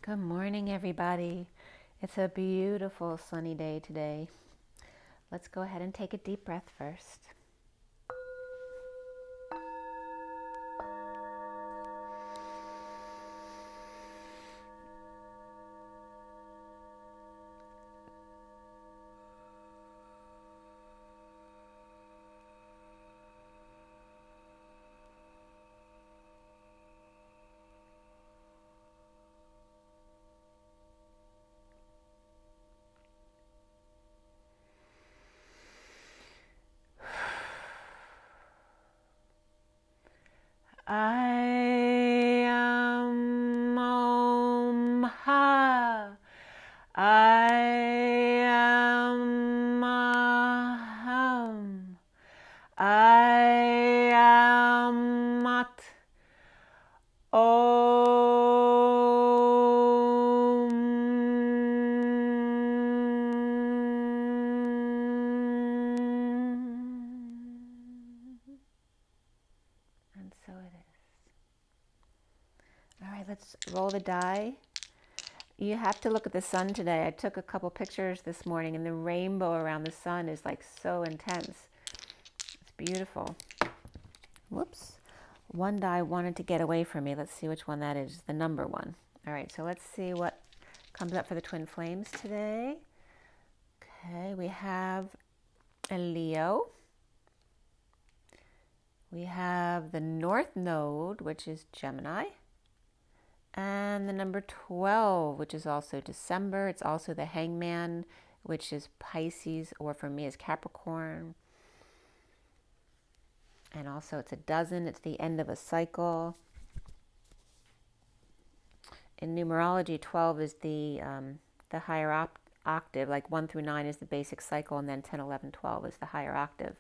Good morning, everybody. It's a beautiful sunny day today. Let's go ahead and take a deep breath first. I am Ha. I am Aham. I am Mat. And so it is. All right, let's roll the die. You have to look at the sun today. I took a couple pictures this morning, and the rainbow around the sun is like so intense. It's beautiful. Whoops. One die wanted to get away from me. Let's see which one that is, the number one. All right, so let's see what comes up for the twin flames today. Okay, we have a Leo. We have the North Node, which is Gemini. And the number 12, which is also December. It's also the Hangman, which is Pisces, or for me is Capricorn. And also it's a dozen. It's the end of a cycle. In numerology, 12 is the higher octave. Like 1 through 9 is the basic cycle, and then 10, 11, 12 is the higher octave,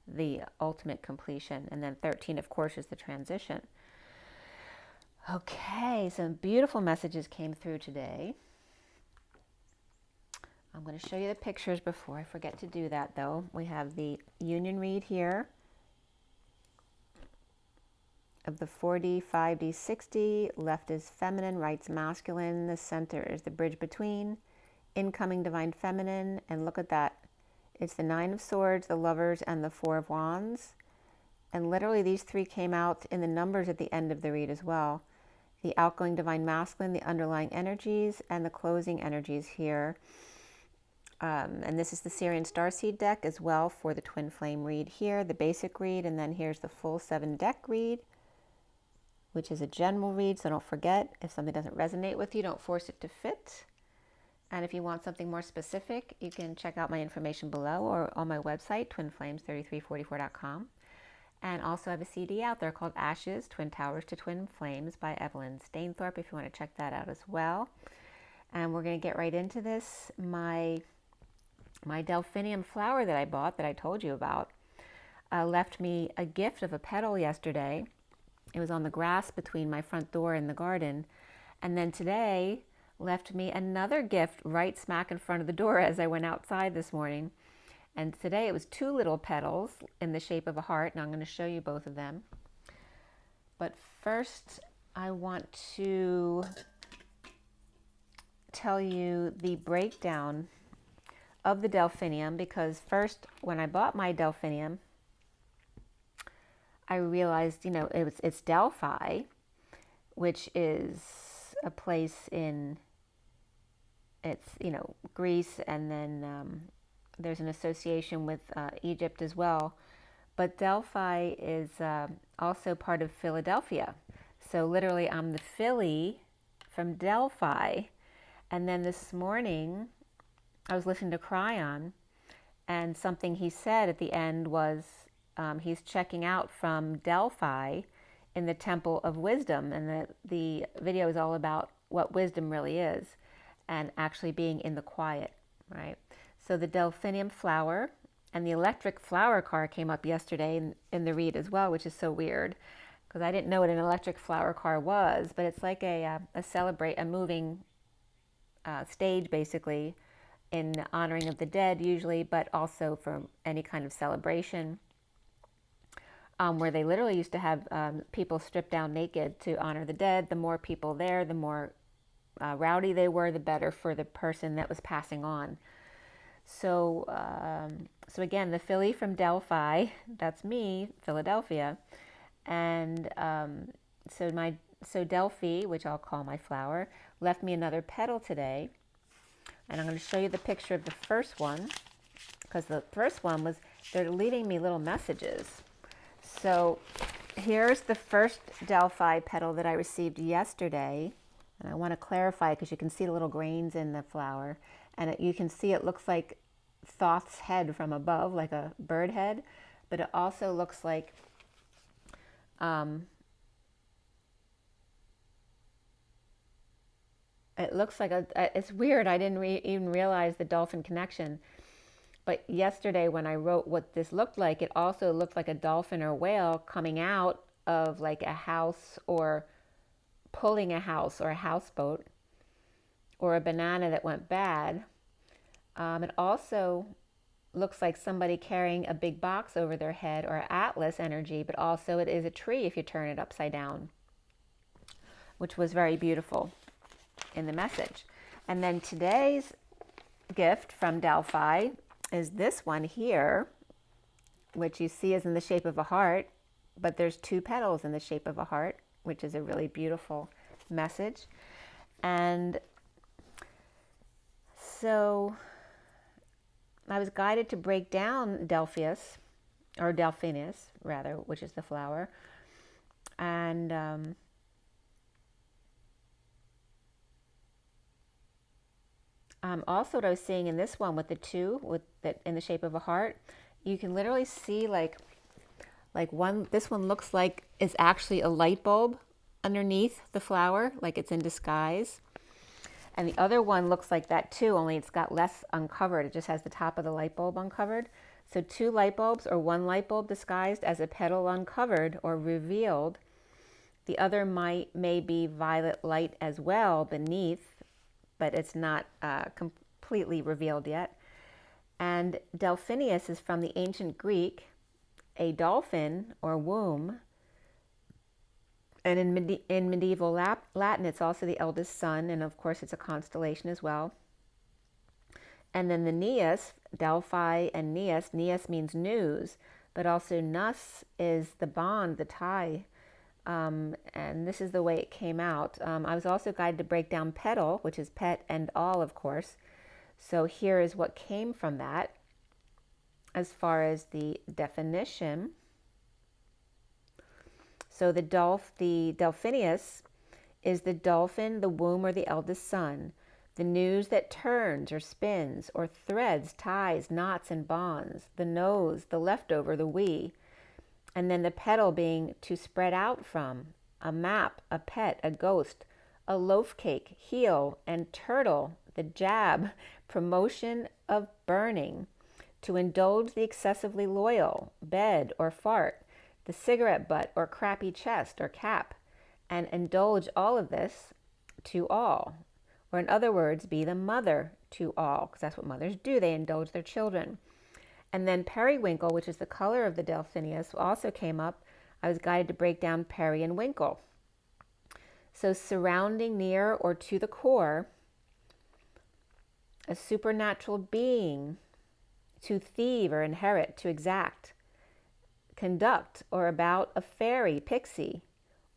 the ultimate completion. And then 13, of course, is the transition. Okay, some beautiful messages came through today. I'm going to show you the pictures before I forget to do that, though. We have the union read here of the 4D, 5D, 6D. Left is feminine, right's masculine. The center is the bridge between. Incoming divine feminine. And look at that. It's the 9 of Swords, the Lovers, and the 4 of Wands. And literally these three came out in the numbers at the end of the read as well. The outgoing divine masculine, the underlying energies, and the closing energies here. And this is the Syrian Starseed deck as well for the twin flame read here, the basic read, and then here's the full 7 deck read, which is a general read. So don't forget, if something doesn't resonate with you, don't force it to fit. And if you want something more specific, you can check out my information below or on my website, twinflames3344.com. And also I have a CD out there called Ashes, Twin Towers to Twin Flames by Evelyn Stainthorpe, if you want to check that out as well. And we're going to get right into this. My delphinium flower that I bought, that I told you about, left me a gift of a petal yesterday. It was on the grass between my front door and the garden. And then today left me another gift right smack in front of the door as I went outside this morning. And today it was 2 little petals in the shape of a heart, and I'm going to show you both of them. But first, I want to tell you the breakdown of the delphinium, because first, when I bought my delphinium, I realized, it's Delphi, which is a place in, Greece, and then there's an association with Egypt as well. But Delphi is also part of Philadelphia. So literally, I'm the Philly from Delphi. And then this morning, I was listening to Cryon, and something he said at the end was he's checking out from Delphi in the Temple of Wisdom. And the video is all about what wisdom really is and actually being in the quiet, right? So the delphinium flower and the electric flower car came up yesterday in the read as well, which is so weird because I didn't know what an electric flower car was, but it's like a moving stage basically in honoring of the dead usually, but also for any kind of celebration, where they literally used to have people stripped down naked to honor the dead. The more people there, the more rowdy they were, the better for the person that was passing on. So, so again, the Philly from Delphi, that's me, Philadelphia. And so Delphi, which I'll call my flower, left me another petal today. And I'm going to show you the picture of the first one, because the first one was, they're leaving me little messages. So here's the first Delphi petal that I received yesterday. And I want to clarify because you can see the little grains in the flower. And you can see it looks like Thoth's head from above, like a bird head. But it also looks like it looks like it's weird. I didn't even realize the dolphin connection. But yesterday when I wrote what this looked like, it also looked like a dolphin or whale coming out of like a house, or pulling a house, or a houseboat, or a banana that went bad. It also looks like somebody carrying a big box over their head, or atlas energy, but also it is a tree if you turn it upside down, which was very beautiful in the message. And then today's gift from Delphi is this one here, which you see is in the shape of a heart, but there's 2 petals in the shape of a heart, which is a really beautiful message. And so I was guided to break down Delphius, or Delphinus rather, which is the flower. And also what I was seeing in this one with the 2, with that in the shape of a heart, you can literally see like one, this one looks like it's actually a light bulb underneath the flower, like it's in disguise. And the other one looks like that too, only it's got less uncovered. It just has the top of the light bulb uncovered. So 2 light bulbs, or 1 light bulb disguised as a petal uncovered or revealed. The other may be violet light as well beneath, but it's not completely revealed yet. And Delphinius is from the ancient Greek, a dolphin or womb. And in medieval Latin, it's also the eldest son, and of course it's a constellation as well. And then the Neus, Delphi and Neus, Neus means news, but also Nus is the bond, the tie. And this is the way it came out. I was also guided to break down petal, which is pet and all, of course. So here is what came from that as far as the definition. So the Delphinius is the dolphin, the womb, or the eldest son, the news that turns or spins or threads, ties, knots, and bonds, the nose, the leftover, the we. And then the petal being to spread out from, a map, a pet, a ghost, a loaf cake, heel, and turtle, the jab, promotion of burning, to indulge the excessively loyal, bed or fart, the cigarette butt or crappy chest or cap, and indulge all of this to all. Or in other words, be the mother to all, because that's what mothers do, they indulge their children. And then periwinkle, which is the color of the Delphinius, also came up. I was guided to break down peri and winkle. So surrounding, near, or to the core, a supernatural being, to thieve or inherit, to exact, conduct or about a fairy, pixie,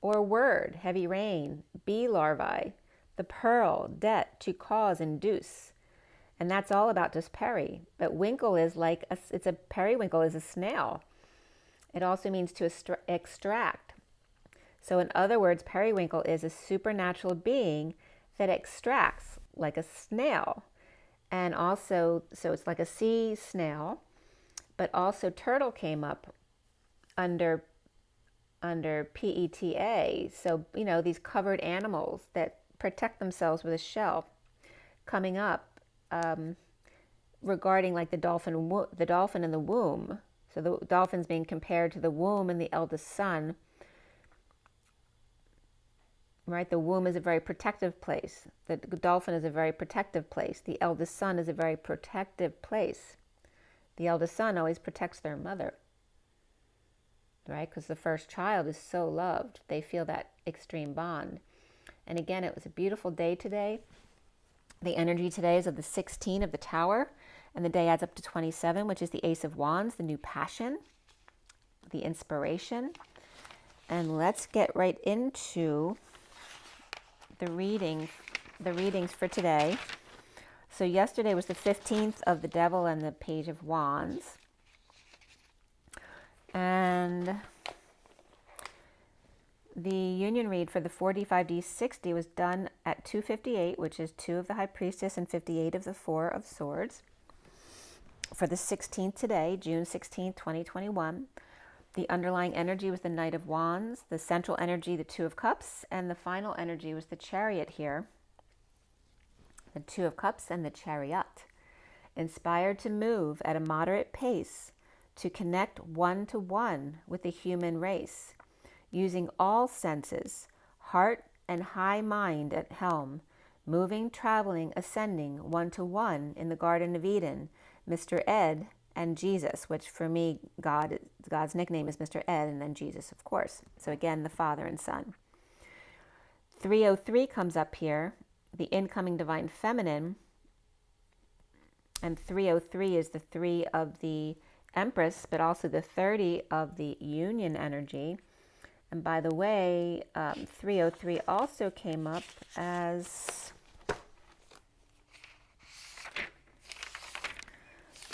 or word, heavy rain, bee larvae, the pearl, debt, to cause, induce. And that's all about just peri. But winkle is like, periwinkle is a snail. It also means to extract. So in other words, periwinkle is a supernatural being that extracts like a snail. And also, so it's like a sea snail, but also turtle came up under PETA. So, these covered animals that protect themselves with a shell coming up. Regarding like the dolphin in the womb. So the dolphin's being compared to the womb and the eldest son. Right? The womb is a very protective place. The dolphin is a very protective place. The eldest son is a very protective place. The eldest son always protects their mother. Right? Because the first child is so loved. They feel that extreme bond. And again, it was a beautiful day today. The energy today is of the 16 of the Tower, and the day adds up to 27, which is the Ace of Wands, the new passion, the inspiration. And let's get right into the readings for today. So yesterday was the 15th of the Devil and the Page of Wands. And the union read for the 4D5D60 was done at 258, which is 2 of the High Priestess and 58 of the 4 of Swords. For the 16th today, June 16th, 2021, the underlying energy was the Knight of Wands, the central energy, the Two of Cups, and the final energy was the Chariot here. The Two of Cups and the Chariot. Inspired to move at a moderate pace to connect one-to-one with the human race, using all senses, heart and high mind at helm, moving, traveling, ascending one-to-one in the Garden of Eden, Mr. Ed and Jesus, which for me, God's nickname is Mr. Ed, and then Jesus, of course. So again, the Father and Son. 303 comes up here, the incoming Divine Feminine, and 303 is the 3 of the Empress, but also the 30 of the Union energy. And by the way, 303 also came up as,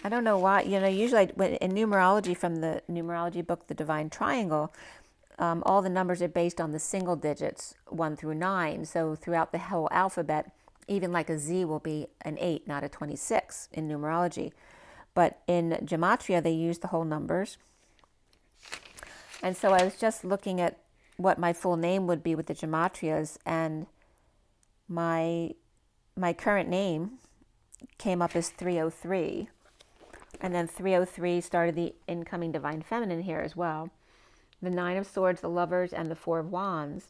I don't know why, usually in numerology from the numerology book, The Divine Triangle, all the numbers are based on the single digits, 1 through 9. So throughout the whole alphabet, even like a Z will be an 8, not a 26 in numerology. But in Gematria, they use the whole numbers. And so I was just looking at what my full name would be with the Gematrias, and my current name came up as 303. And then 303 started the incoming Divine Feminine here as well. The 9 of Swords, the Lovers, and the 4 of Wands.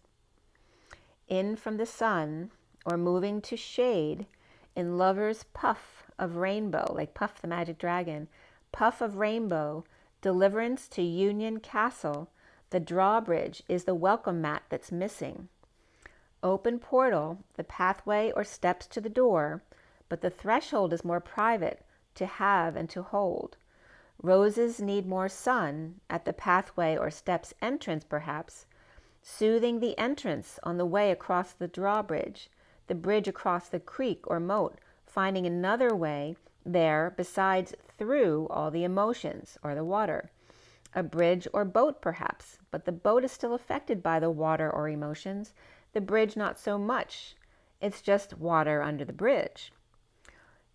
In from the sun, or moving to shade, in Lover's puff of rainbow, like Puff the Magic Dragon, puff of rainbow, deliverance to Union Castle, the drawbridge is the welcome mat that's missing. Open portal, the pathway or steps to the door, but the threshold is more private, to have and to hold. Roses need more sun, at the pathway or steps entrance perhaps, soothing the entrance on the way across the drawbridge, the bridge across the creek or moat, finding another way there besides through all the emotions or the water. A bridge or boat perhaps, but the boat is still affected by the water or emotions, the bridge not so much. It's just water under the bridge.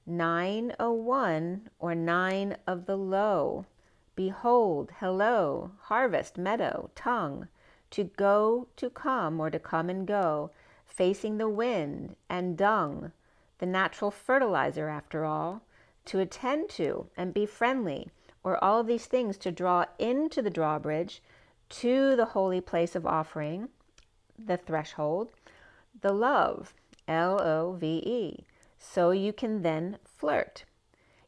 901, or 9 of the low. Behold, hello, harvest, meadow, tongue. To go, to come, or to come and go, facing the wind and dung, the natural fertilizer after all, to attend to and be friendly, or all of these things to draw into the drawbridge, to the holy place of offering, the threshold, the love, Love, so you can then flirt.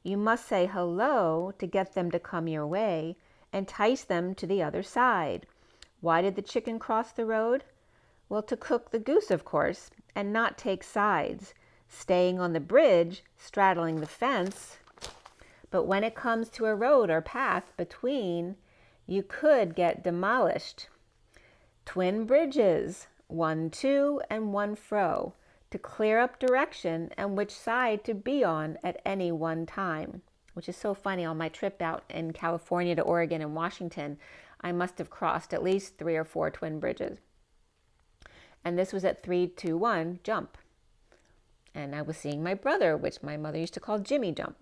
You must say hello to get them to come your way, entice them to the other side. Why did the chicken cross the road? Well, to cook the goose, of course, and not take sides, staying on the bridge, straddling the fence. But when it comes to a road or path between, you could get demolished. Twin bridges, 1 to and 1 fro, to clear up direction and which side to be on at any one time. Which is so funny, on my trip out in California to Oregon and Washington, I must have crossed at least 3 or 4 twin bridges. And this was at 3, 2, 1, jump. And I was seeing my brother, which my mother used to call Jimmy Jump.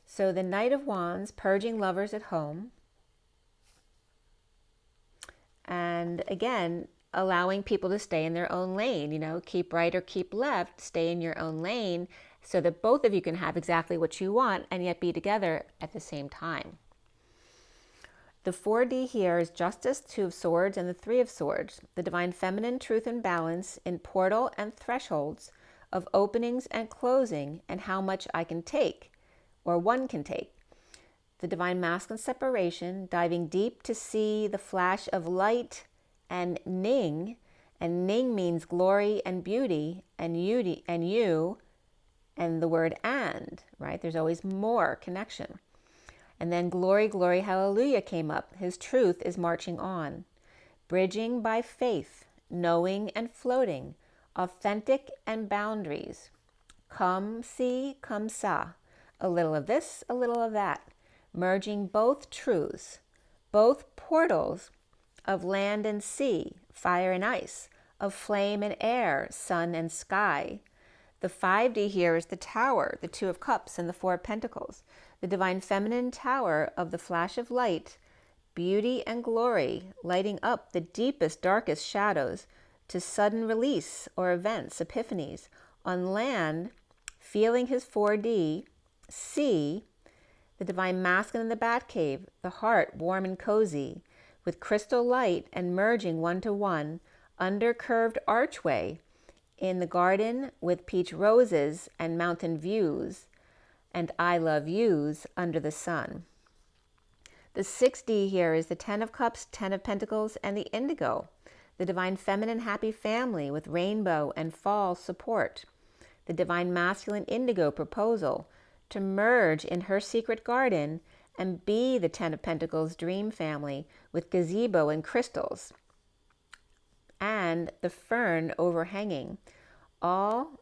So the Knight of Wands, purging lovers at home. And again, allowing people to stay in their own lane, keep right or keep left, stay in your own lane so that both of you can have exactly what you want and yet be together at the same time. The 4D here is Justice, 2 of Swords, and the 3 of Swords, the Divine Feminine, truth and balance in portal and thresholds of openings and closing and how much I can take, or one can take. The Divine Masculine separation, diving deep to see the flash of light and Ning, And Ning means glory and beauty, and you, and the word and, right? There's always more connection. And then glory, glory, hallelujah came up. His truth is marching on. Bridging by faith, knowing and floating, authentic and boundaries. Come see, come sa. A little of this, a little of that. Merging both truths, both portals of land and sea, fire and ice, of flame and air, sun and sky. The 5D here is the tower, the 2 of cups and the 4 of pentacles. The divine feminine tower of the flash of light, beauty and glory, lighting up the deepest, darkest shadows to sudden release or events, epiphanies. On land, feeling his 4D, sea, the divine masculine in the bat cave, the heart warm and cozy, with crystal light and merging one to one, under curved archway, in the garden with peach roses and mountain views, and I love yous under the sun. The 6D here is the 10 of cups, 10 of pentacles, and the indigo, the divine feminine happy family with rainbow and fall support. The divine masculine indigo proposal to merge in her secret garden and be the 10 of pentacles dream family with gazebo and crystals and the fern overhanging. All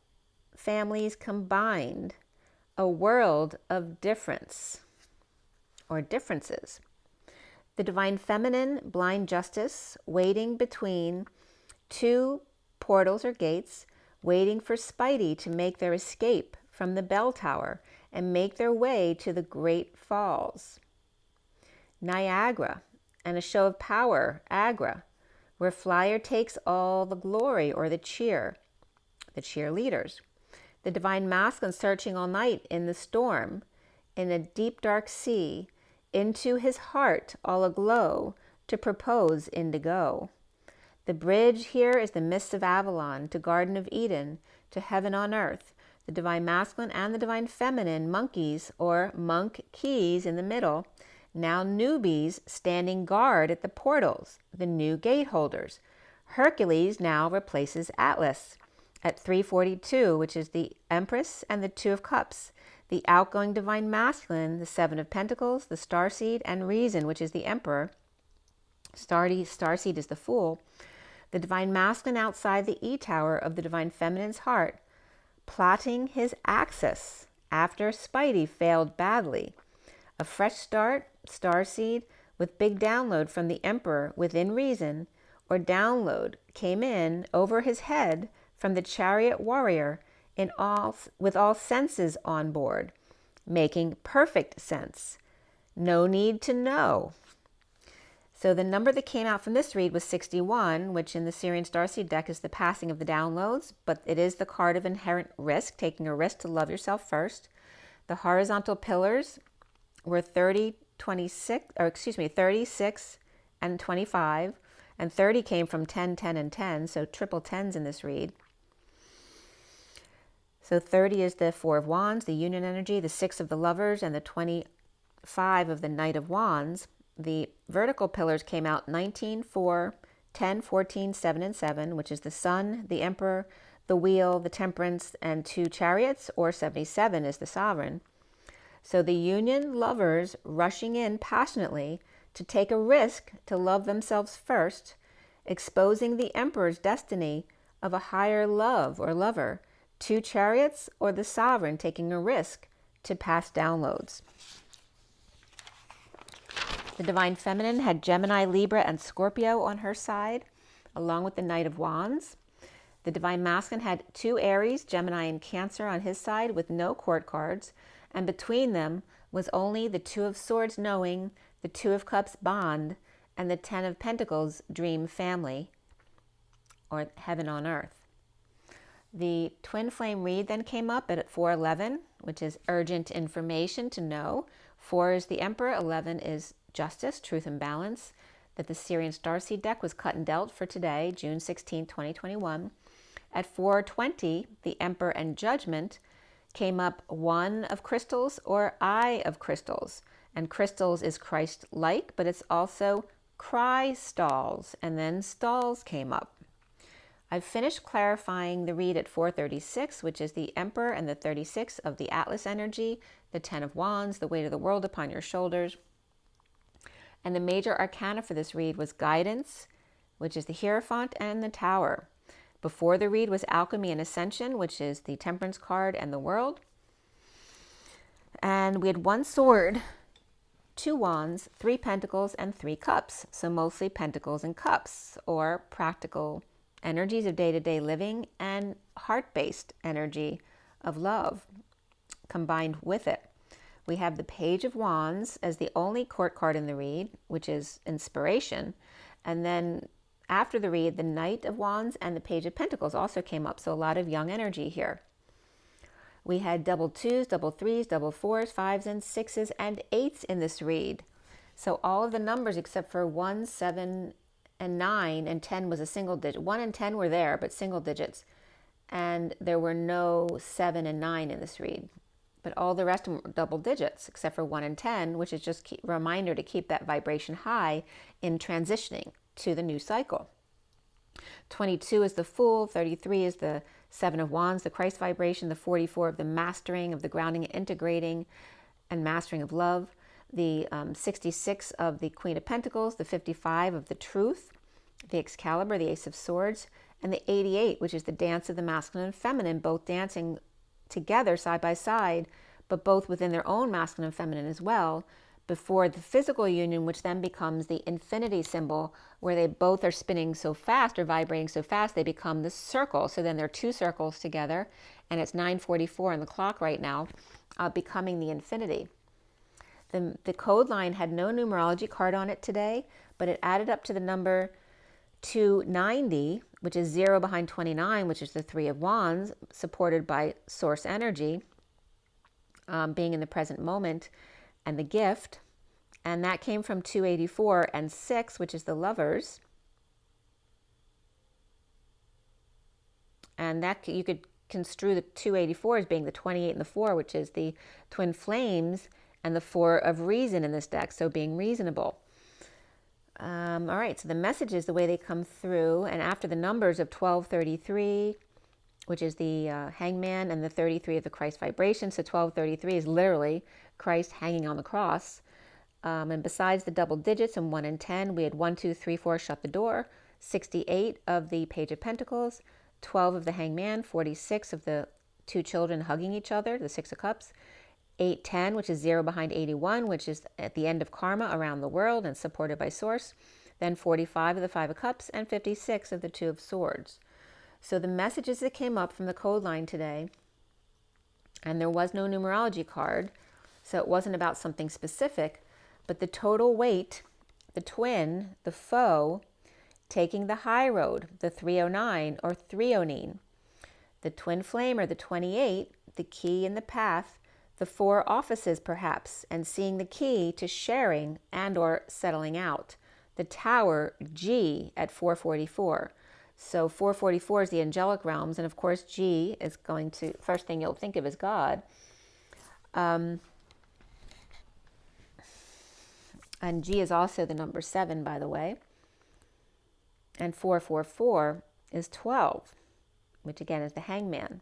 families combined, a world of difference or differences. The divine feminine blind justice waiting between 2 portals or gates, waiting for Spidey to make their escape from the bell tower and make their way to the Great Falls. Niagara and a show of power, Agra, where Flyer takes all the glory or the cheerleaders. The divine masculine searching all night in the storm, in a deep dark sea, into his heart all aglow to propose indigo. The bridge here is the mists of Avalon to Garden of Eden, to heaven on earth. The divine masculine and the divine feminine monkeys or monk keys in the middle, now newbies standing guard at the portals, the new gate holders. Hercules now replaces Atlas at 342, which is the Empress and the 2 of Cups. The outgoing divine masculine, the 7 of Pentacles, the Starseed, and Reason, which is the Emperor. Starseed is the Fool. The divine masculine outside the E-tower of the divine feminine's heart, plotting his axis after Spidey failed badly. A fresh start, Starseed, with big download from the Emperor within reason, or download came in over his head from the chariot warrior with all senses on board, making perfect sense. No need to know. So the number that came out from this read was 61, which in the Syrian Starseed deck is the passing of the downloads, but it is the card of inherent risk, taking a risk to love yourself first. The horizontal pillars were 36 and 25, and 30 came from 10, 10, and 10, so triple tens in this read. So 30 is the 4 of Wands, the union energy, the 6 of the Lovers, and the 25 of the Knight of Wands. The vertical pillars came out 19, 4, 10, 14, 7, and 7, which is the Sun, the Emperor, the Wheel, the Temperance, and 2 Chariots, or 77 is the Sovereign. So the union lovers rushing in passionately to take a risk to love themselves first, exposing the Emperor's destiny of a higher love or lover, 2 Chariots, or the Sovereign taking a risk to pass downloads. The Divine Feminine had Gemini, Libra, and Scorpio on her side, along with the Knight of Wands. The Divine Masculine had 2 Aries, Gemini, and Cancer on his side with no court cards, and between them was only the 2 of Swords knowing, the 2 of Cups bond, and the 10 of Pentacles dream family, or heaven on earth. The twin flame read then came up at 411, which is urgent information to know. 4 is the Emperor, 11 is justice, truth, and balance. That the Syrian Starseed deck was cut and dealt for today, June 16, 2021. At 420, the Emperor and Judgment came up 1 of crystals or Eye of crystals. And crystals is Christ-like, but it's also cry stalls. And then stalls came up. I've finished clarifying the read at 436, which is the Emperor, and the 36 of the Atlas energy, the 10 of Wands, the weight of the world upon your shoulders. And the major arcana for this read was Guidance, which is the Hierophant, and the Tower. Before the read was Alchemy and Ascension, which is the Temperance card and the World. And we had 1 sword, 2 wands, 3 pentacles, and 3 cups. So mostly pentacles and cups, or practical energies of day-to-day living and heart-based energy of love combined with it. We have the Page of Wands as the only court card in the read, which is inspiration. And then after the read, the Knight of Wands and the Page of Pentacles also came up. So a lot of young energy here. We had double 2s, double 3s, double 4s, 5s, and 6s, and 8s in this read. So all of the numbers except for 1, 7, and 9, and 10 was a single digit. 1 and 10 were there, but single digits. And there were no 7 and 9 in this read. But all the rest of them were double digits, except for 1 and 10, which is just a reminder to keep that vibration high in transitioning to the new cycle. 22 is the Fool, 33 is the 7 of Wands, the Christ vibration, the 44 of the mastering, of the grounding, integrating, and mastering of love, the 66 of the Queen of Pentacles, the 55 of the Truth, the Excalibur, the Ace of Swords, and the 88, which is the dance of the masculine and feminine, both dancing together side by side, but both within their own masculine and feminine as well, before the physical union, which then becomes the infinity symbol, where they both are spinning so fast or vibrating so fast, they become the circle. So then there are 2 circles together, and it's 9:44 on the clock right now, becoming the infinity. The code line had no numerology card on it today, but it added up to the number 290, which is 0 behind 29, which is the 3 of Wands, supported by source energy, being in the present moment, and the gift. And that came from 284 and 6, which is the Lovers. And that you could construe the 284 as being the 28 and the 4, which is the twin flames, and the 4 of reason in this deck, so being reasonable. All right, so the messages, the way they come through, and after the numbers of 1233, which is the hangman, and the 33 of the Christ vibration, so 1233 is literally Christ hanging on the cross. And besides the double digits and 1 and 10, we had 1, 2, 3, 4, shut the door, 68 of the Page of Pentacles, 12 of the hangman, 46 of the 2 children hugging each other, the 6 of Cups, 810, which is 0 behind 81, which is at the end of karma around the world and supported by source. Then 45 of the 5 of Cups and 56 of the 2 of Swords. So the messages that came up from the code line today, and there was no numerology card, so it wasn't about something specific, but the total weight, the twin, the foe, taking the high road, the 309 or 309, the twin flame or the 28, the key in the path, the 4 offices perhaps, and seeing the key to sharing and or settling out. The tower, G, at 444. So 444 is the angelic realms, and of course G is going to, first thing you'll think of is God. And G is also the number 7, by the way. And 444 is 12, which again is the hangman.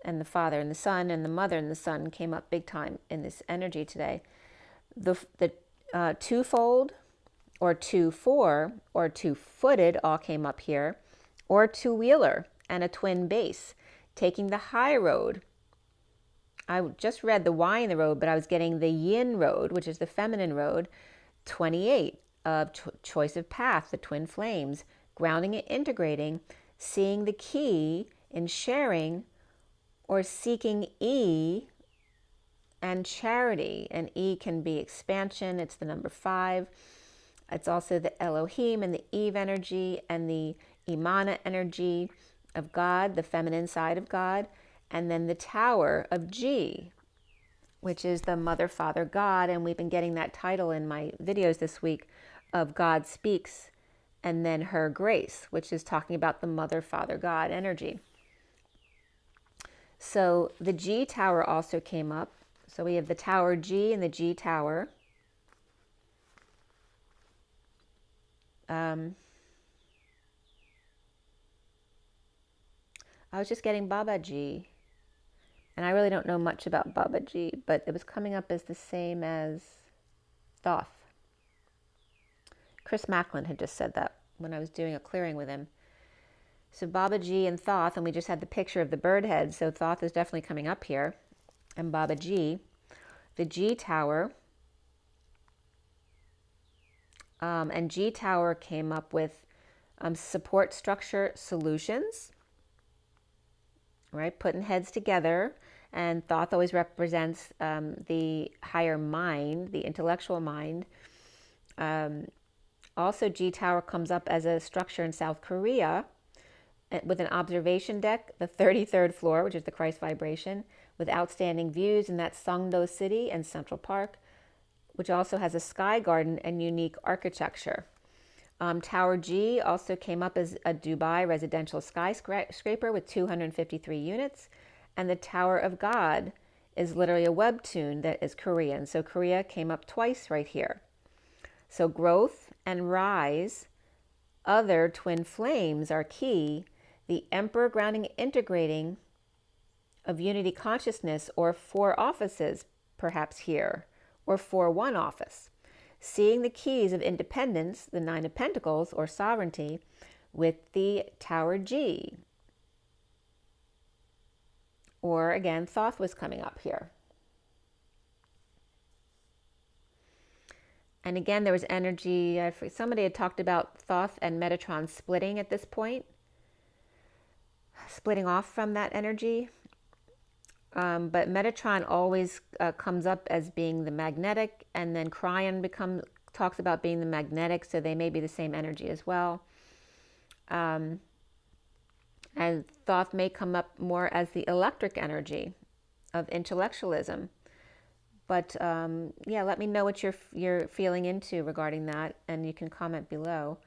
And the Father and the Son and the Mother and the Son came up big time in this energy today. The twofold or 2-4 or 2-footed all came up here, or 2-wheeler and a twin base, taking the high road. I just read the Y in the road, but I was getting the yin road, which is the feminine road. 28 of choice of path, the twin flames, grounding and integrating, seeing the key in sharing or seeking E and charity. And E can be expansion. It's the number 5. It's also the Elohim and the Eve energy and the Imana energy of God, the feminine side of God. And then the tower of G, which is the Mother, Father, God. And we've been getting that title in my videos this week of God Speaks, and then Her Grace, which is talking about the Mother, Father, God energy. So the G tower also came up. So we have the tower G and the G tower. I was just getting Babaji, and I really don't know much about Babaji, but it was coming up as the same as Thoth. Chris Macklin had just said that when I was doing a clearing with him. So Babaji and Thoth, and we just had the picture of the bird head, so Thoth is definitely coming up here. And Babaji, the G Tower, and G Tower came up with support structure solutions, right? Putting heads together. And Thoth always represents the higher mind, the intellectual mind. Also, G Tower comes up as a structure in South Korea with an observation deck, the 33rd floor, which is the Christ vibration, with outstanding views in that Songdo City and Central Park, which also has a sky garden and unique architecture. Tower G also came up as a Dubai residential skyscraper with 253 units. And the Tower of God is literally a webtoon that is Korean. So Korea came up twice right here. So growth and rise, other twin flames are key. The Emperor grounding integrating of unity consciousness, or 4 offices perhaps here, or 4-1 office. Seeing the keys of independence, the 9 of Pentacles, or sovereignty, with the Tower G. Or again, Thoth was coming up here. And again, there was energy. Somebody had talked about Thoth and Metatron splitting at this point, splitting off from that energy. But Metatron always comes up as being the magnetic, and then Cryon talks about being the magnetic, so they may be the same energy as well. And Thoth may come up more as the electric energy of intellectualism. But yeah, let me know what you're feeling into regarding that, and you can comment below.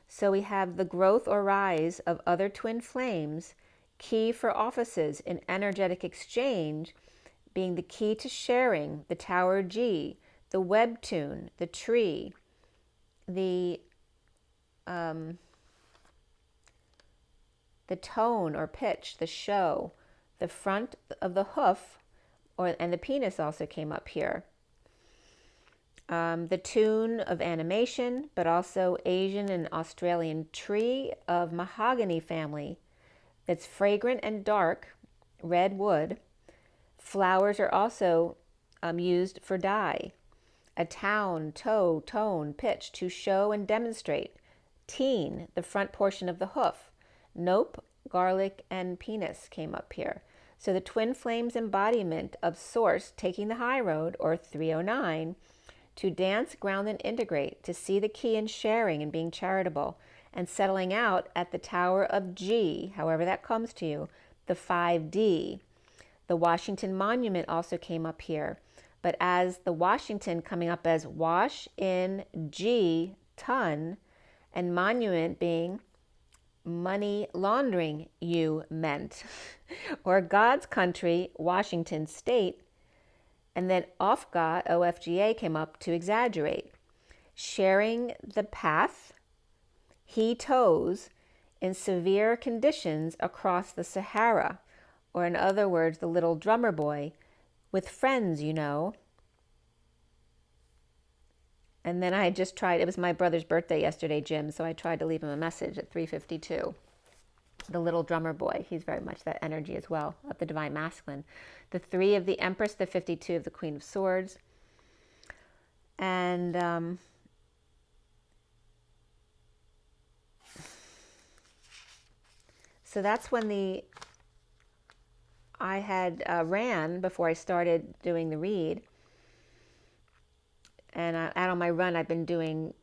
So we have the growth or rise of other twin flames, key for offices in energetic exchange, being the key to sharing, the Tower G, the webtoon, the tree, the tone or pitch, the show, the front of the hoof, and the penis also came up here. The tune of animation, but also Asian and Australian tree of mahogany family that's fragrant and dark, red wood. Flowers are also used for dye. A town, toe, tone, pitch to show and demonstrate. Teen, the front portion of the hoof. Nope, garlic and penis came up here. So the twin flames embodiment of source taking the high road, or 309, to dance, ground, and integrate, to see the key in sharing and being charitable, and settling out at the Tower of G, however that comes to you, the 5D. The Washington Monument also came up here, but as the Washington coming up as wash in G, ton, and monument being money laundering, you meant, or God's country, Washington state, and then OFGA, OFGA came up to exaggerate. Sharing the path, he toes, in severe conditions across the Sahara, or in other words, the little drummer boy, with friends, you know. And then I just tried, it was my brother's birthday yesterday, Jim, so I tried to leave him a message at 3:52. The little drummer boy, he's very much that energy as well, of the divine masculine. The 3 of the Empress, the 52 of the Queen of Swords. And so that's when I had ran before I started doing the read. And out on my run, I've been doing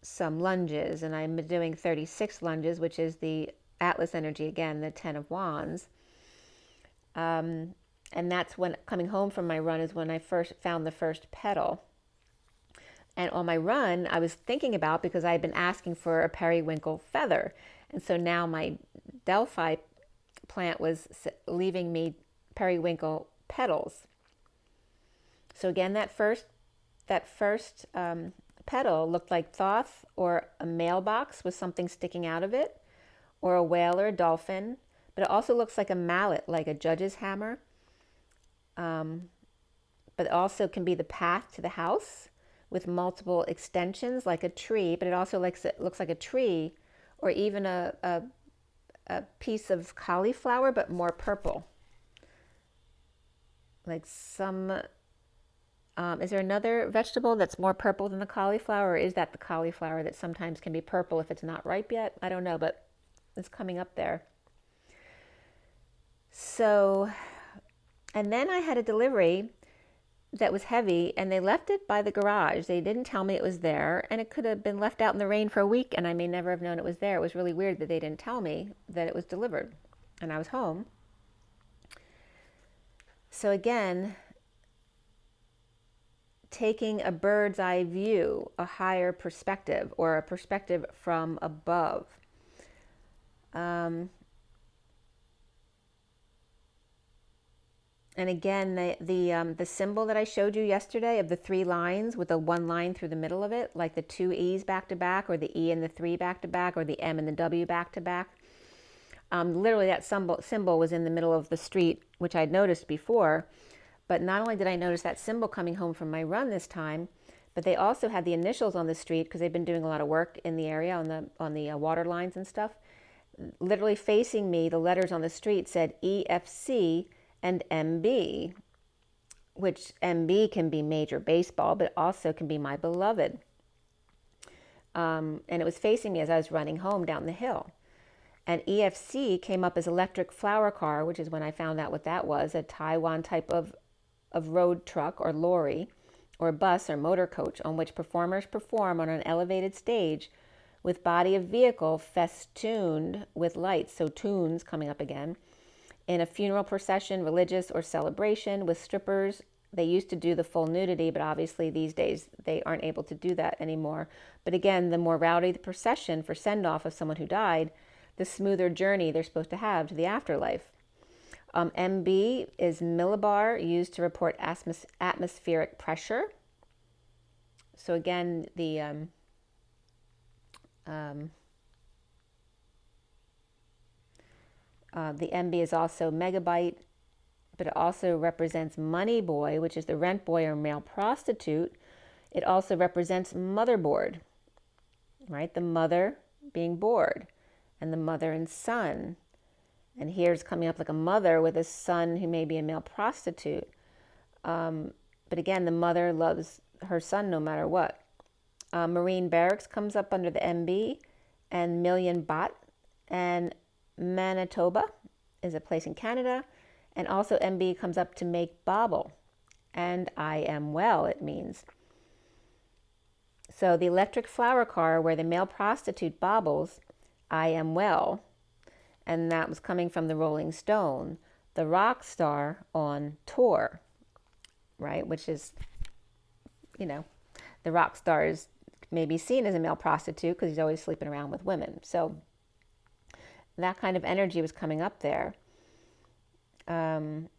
some lunges, and I'm doing 36 lunges, which is the Atlas energy again, the 10 of Wands. And that's when, coming home from my run, is when I first found the first petal. And on my run, I was thinking about, because I had been asking for a periwinkle feather. And so now my Delphi plant was leaving me periwinkle petals. So again, that first petal looked like Thoth, or a mailbox with something sticking out of it, or a whale or a dolphin, but it also looks like a mallet, like a judge's hammer. But it also can be the path to the house with multiple extensions, like a tree, but it also looks like a tree, or even a piece of cauliflower, but more purple. Like some, is there another vegetable that's more purple than the cauliflower, or is that the cauliflower that sometimes can be purple if it's not ripe yet? I don't know, but it's coming up there. So, and then I had a delivery that was heavy, and they left it by the garage. They didn't tell me it was there, and it could have been left out in the rain for a week, and I may never have known it was there. It was really weird that they didn't tell me that it was delivered, and I was home. So again, taking a bird's eye view, a higher perspective, or a perspective from above. And again, the symbol that I showed you yesterday of the 3 lines with the 1 line through the middle of it, like the 2 E's back to back, or the E and the 3 back to back, or the M and the W back to back. Literally that symbol was in the middle of the street, which I'd noticed before. But not only did I notice that symbol coming home from my run this time, but they also had the initials on the street because they've been doing a lot of work in the area on the water lines and stuff. Literally facing me, the letters on the street said EFC and MB, which MB can be Major Baseball, but also can be my beloved. And it was facing me as I was running home down the hill. And EFC came up as electric flower car, which is when I found out what that was, a Taiwan type of road truck or lorry or bus or motor coach on which performers perform on an elevated stage with body of vehicle festooned with lights, so tunes coming up again, in a funeral procession, religious or celebration with strippers. They used to do the full nudity, but obviously these days they aren't able to do that anymore. But again, the more rowdy the procession for send-off of someone who died, the smoother journey they're supposed to have to the afterlife. MB is millibar, used to report atmospheric pressure. So again, the MB is also megabyte, but it also represents money boy, which is the rent boy or male prostitute. It also represents motherboard, right? The mother being bored, and the mother and son. And here's coming up like a mother with a son who may be a male prostitute. But again, the mother loves her son no matter what. Marine Barracks comes up under the MB, and Million Baht, and Manitoba is a place in Canada, and also MB comes up to make bauble, and I am well, it means. So the electric flower car where the male prostitute baubles, I am well, and that was coming from the Rolling Stone, the rock star on tour, right? Which is, the rock star is maybe seen as a male prostitute because he's always sleeping around with women. So that kind of energy was coming up there.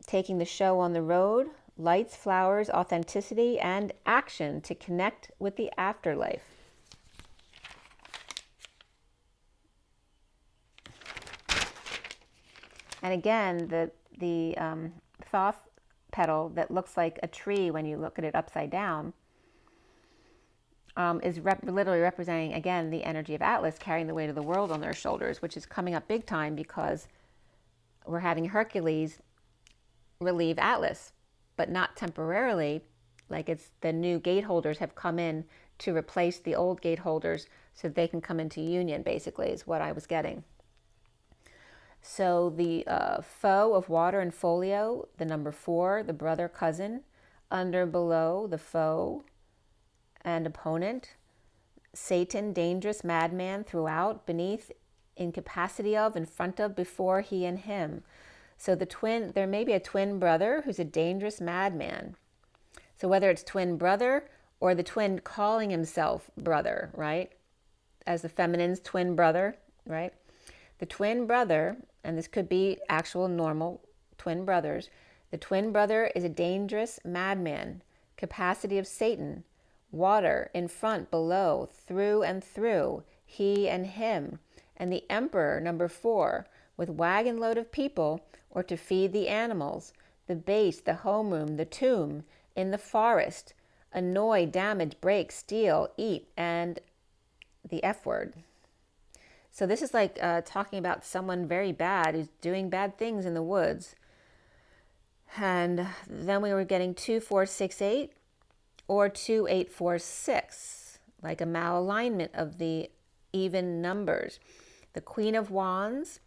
Taking the show on the road, lights, flowers, authenticity, and action to connect with the afterlife. And again, the thoth petal that looks like a tree when you look at it upside down is literally representing, again, the energy of Atlas carrying the weight of the world on their shoulders, which is coming up big time because we're having Hercules relieve Atlas, but not temporarily. Like it's the new gate holders have come in to replace the old gate holders so they can come into union, basically, is what I was getting. So the foe of water and folio, the number 4, the brother cousin, under below the foe and opponent, Satan, dangerous madman throughout, beneath, incapacity of, in front of, before, he and him. So there may be a twin brother who's a dangerous madman. So whether it's twin brother or the twin calling himself brother, right? As the feminine's twin brother, right? The twin brother, and this could be actual normal twin brothers, the twin brother is a dangerous madman, capacity of Satan, water, in front, below, through and through, he and him. And the emperor, number 4, with wagon load of people, or to feed the animals, the base, the homeroom, the tomb, in the forest, annoy, damage, break, steal, eat, and the F word. So this is like talking about someone very bad who's doing bad things in the woods. And then we were getting 2468 or 2846, like a malalignment of the even numbers. The Queen of Wands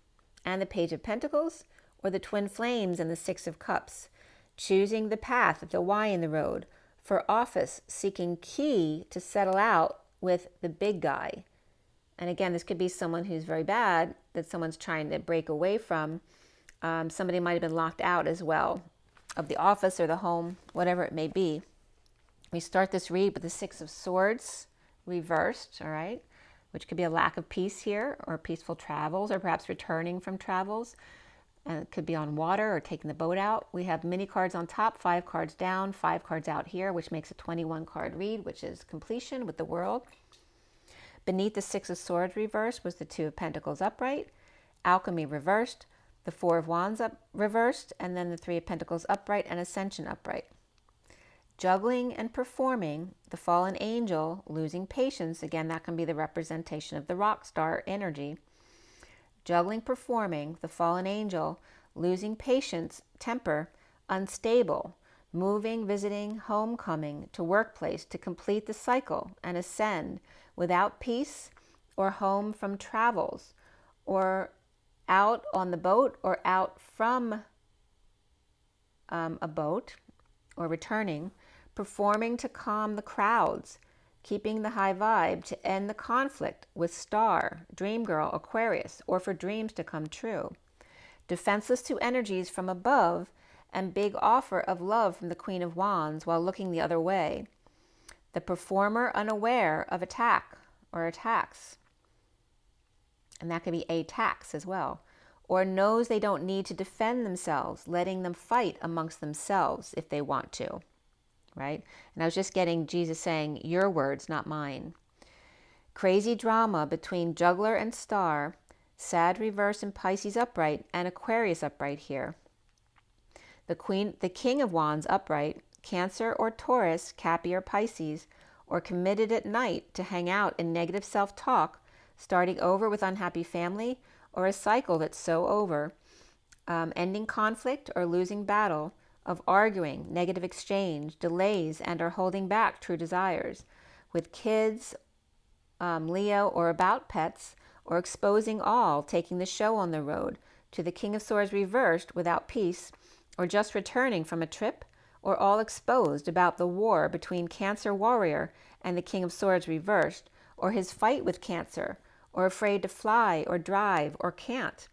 and the Page of Pentacles, or the Twin Flames and the Six of Cups. Choosing the path at the Y in the road. For office, seeking key to settle out with the big guy. And again, this could be someone who's very bad that someone's trying to break away from. Somebody might have been locked out as well of the office or the home, whatever it may be. We start this read with the Six of Swords reversed, all right, which could be a lack of peace here, or peaceful travels, or perhaps returning from travels. It could be on water or taking the boat out. We have mini cards on top, 5 cards down, 5 cards out here, which makes a 21 card read, which is completion with the World. Beneath the Six of Swords reversed was the Two of Pentacles upright, Alchemy reversed, the Four of Wands reversed, and then the Three of Pentacles upright and Ascension upright. Juggling and performing, the Fallen Angel, losing patience. Again, that can be the representation of the rock star energy. Juggling, performing, the Fallen Angel, losing patience, temper, unstable, moving, visiting, homecoming, to workplace, to complete the cycle and ascend, without peace, or home from travels, or out on the boat, or out from a boat, or returning, performing to calm the crowds, keeping the high vibe, to end the conflict with Star, Dream Girl, Aquarius, or for dreams to come true. Defenseless to energies from above, and big offer of love from the Queen of Wands while looking the other way. The performer unaware of attack or attacks. And that could be attacks as well. Or knows they don't need to defend themselves, letting them fight amongst themselves if they want to. Right? And I was just getting Jesus saying, your words, not mine. Crazy drama between Juggler and Star, Sad reverse and Pisces upright, and Aquarius upright here. The King of Wands upright, Cancer or Taurus, Cappy or Pisces, or committed at night to hang out in negative self-talk, starting over with unhappy family, or a cycle that's so over, ending conflict or losing battle, of arguing, negative exchange, delays, and are holding back true desires, with kids, Leo, or about pets, or exposing all, taking the show on the road, to the King of Swords reversed, without peace, or just returning from a trip, or all exposed about the war between Cancer warrior and the King of Swords reversed, or his fight with Cancer, or afraid to fly or drive or can't,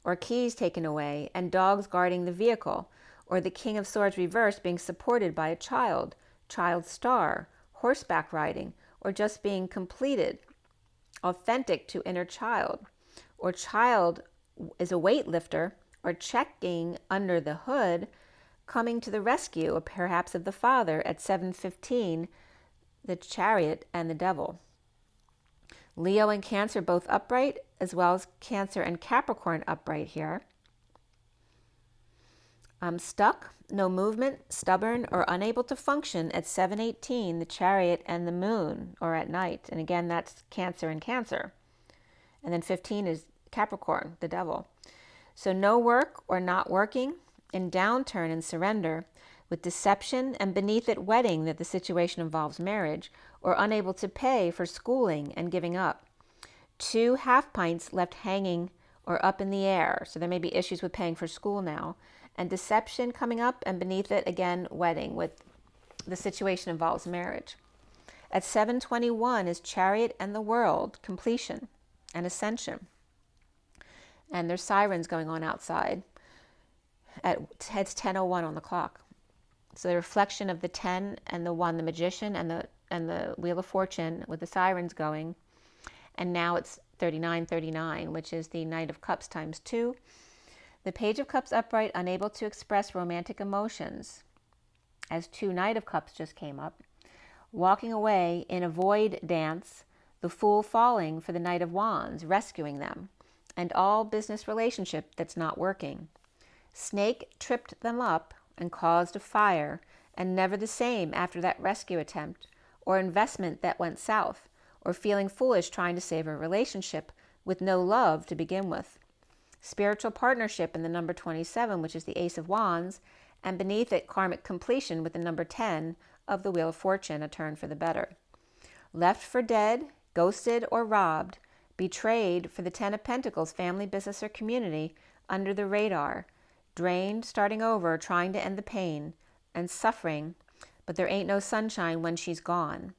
or keys taken away and dogs guarding the vehicle, or the King of Swords reversed being supported by a child Star, horseback riding, or just being completed, authentic to inner child, or child is a weightlifter, or checking under the hood, coming to the rescue, or perhaps of the father at 7:15, the Chariot and the Devil. Leo and Cancer both upright, as well as Cancer and Capricorn upright here. Stuck, no movement, stubborn, or unable to function at 7:18, the Chariot and the Moon, or at night. And again, that's Cancer and Cancer. And then 15 is Capricorn, the Devil. So no work or not working, in downturn and surrender, with deception, and beneath it wedding that the situation involves marriage, or unable to pay for schooling and giving up. 2 half pints left hanging or up in the air. So there may be issues with paying for school now. And deception coming up, and beneath it, again, wedding, with the situation involves marriage. At 7:21 is Chariot and the World, completion and ascension. And there's sirens going on outside. It's 10:01 on the clock. So the reflection of the 10 and the 1, the Magician, and the Wheel of Fortune with the sirens going. And now it's 39:39, which is the Knight of Cups times 2. The Page of Cups upright, unable to express romantic emotions, as 2 Knight of Cups just came up. Walking away in a void dance, the Fool falling for the Knight of Wands, rescuing them. and all business relationship that's not working. Snake tripped them up and caused a fire, and never the same after that rescue attempt, or investment that went south, or feeling foolish trying to save a relationship with no love to begin with. Spiritual partnership in the number 27, which is the Ace of Wands, and beneath it, karmic completion with the number 10 of the Wheel of Fortune, a turn for the better. Left for dead, ghosted or robbed, betrayed for the 10 of Pentacles, family, business, or community, under the radar, drained, starting over, trying to end the pain and suffering, but there ain't no sunshine when she's gone.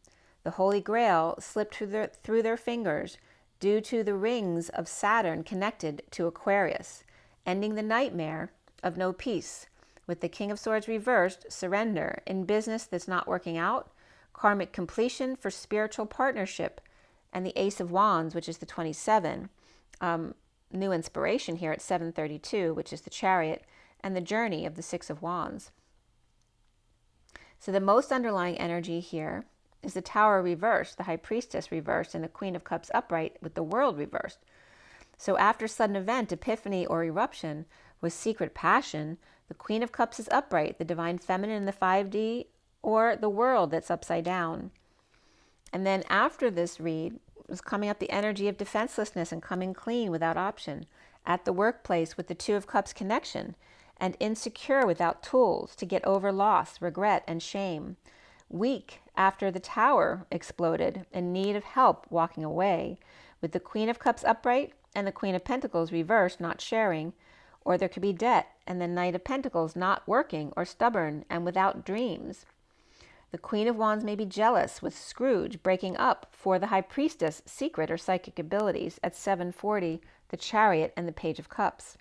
The Holy Grail slipped through their fingers due to the rings of Saturn connected to Aquarius, ending the nightmare of no peace, with the King of Swords reversed, surrender in business that's not working out, karmic completion for spiritual partnership, and the Ace of Wands, which is the 27, new inspiration here at 732, which is the Chariot, and the journey of the Six of Wands. So the most underlying energy here is the Tower reversed, the High Priestess reversed, and the Queen of Cups upright with the World reversed. So after sudden event, epiphany, or eruption with secret passion, the Queen of Cups is upright, the Divine Feminine in the 5D, or the World that's upside down. And then after this read was coming up the energy of defenselessness and coming clean without option. At the workplace with the Two of Cups connection, and insecure without tools to get over loss, regret, and shame. Weak after the Tower exploded, in need of help walking away, with the Queen of Cups upright and the Queen of Pentacles reversed, not sharing, or there could be debt, and the Knight of Pentacles not working or stubborn and without dreams. The Queen of Wands may be jealous, with Scrooge breaking up for the High Priestess secret or psychic abilities at 740, the Chariot, and the Page of Cups.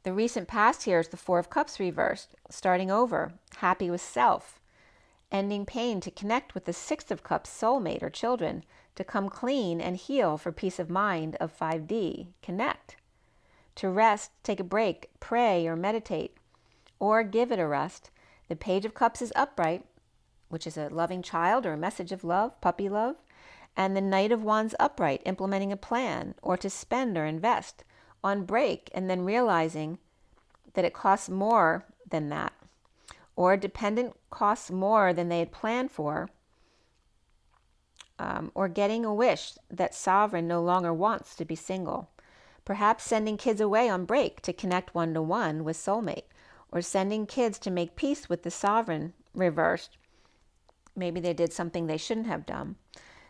The recent past here is the Four of Cups reversed, starting over, happy with self, ending pain to connect with the Six of Cups soulmate or children, to come clean and heal for peace of mind of 5D, connect. To rest, take a break, pray or meditate, or give it a rest. The Page of Cups is upright, which is a loving child or a message of love, puppy love, and the Knight of Wands upright, implementing a plan or to spend or invest, on break and then realizing that it costs more than that, or dependent costs more than they had planned for, or getting a wish that sovereign no longer wants to be single. Perhaps sending kids away on break to connect one-to-one with soulmate, or sending kids to make peace with the sovereign reversed. Maybe they did something they shouldn't have done.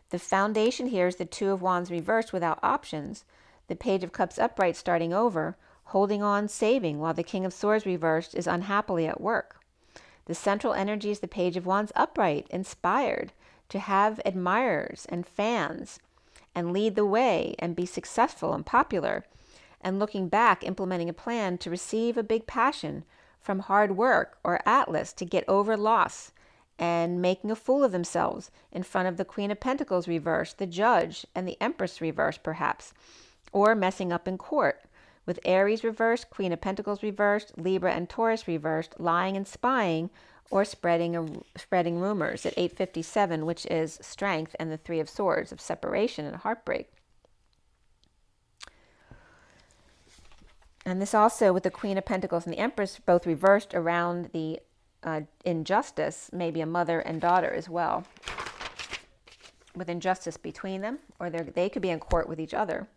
The foundation here is the Two of Wands reversed without options, the Page of Cups upright starting over, holding on, saving, while the King of Swords reversed is unhappily at work. The central energy is the Page of Wands upright, inspired to have admirers and fans and lead the way and be successful and popular, and looking back, implementing a plan to receive a big passion from hard work or Atlas to get over loss and making a fool of themselves in front of the Queen of Pentacles reversed, the Judge, and the Empress reversed perhaps, or messing up in court, with Aries reversed, Queen of Pentacles reversed, Libra and Taurus reversed, lying and spying, or spreading rumors at 857, which is strength, and the Three of Swords of separation and heartbreak. And this also with the Queen of Pentacles and the Empress both reversed around the injustice, maybe a mother and daughter as well, with injustice between them, or they could be in court with each other.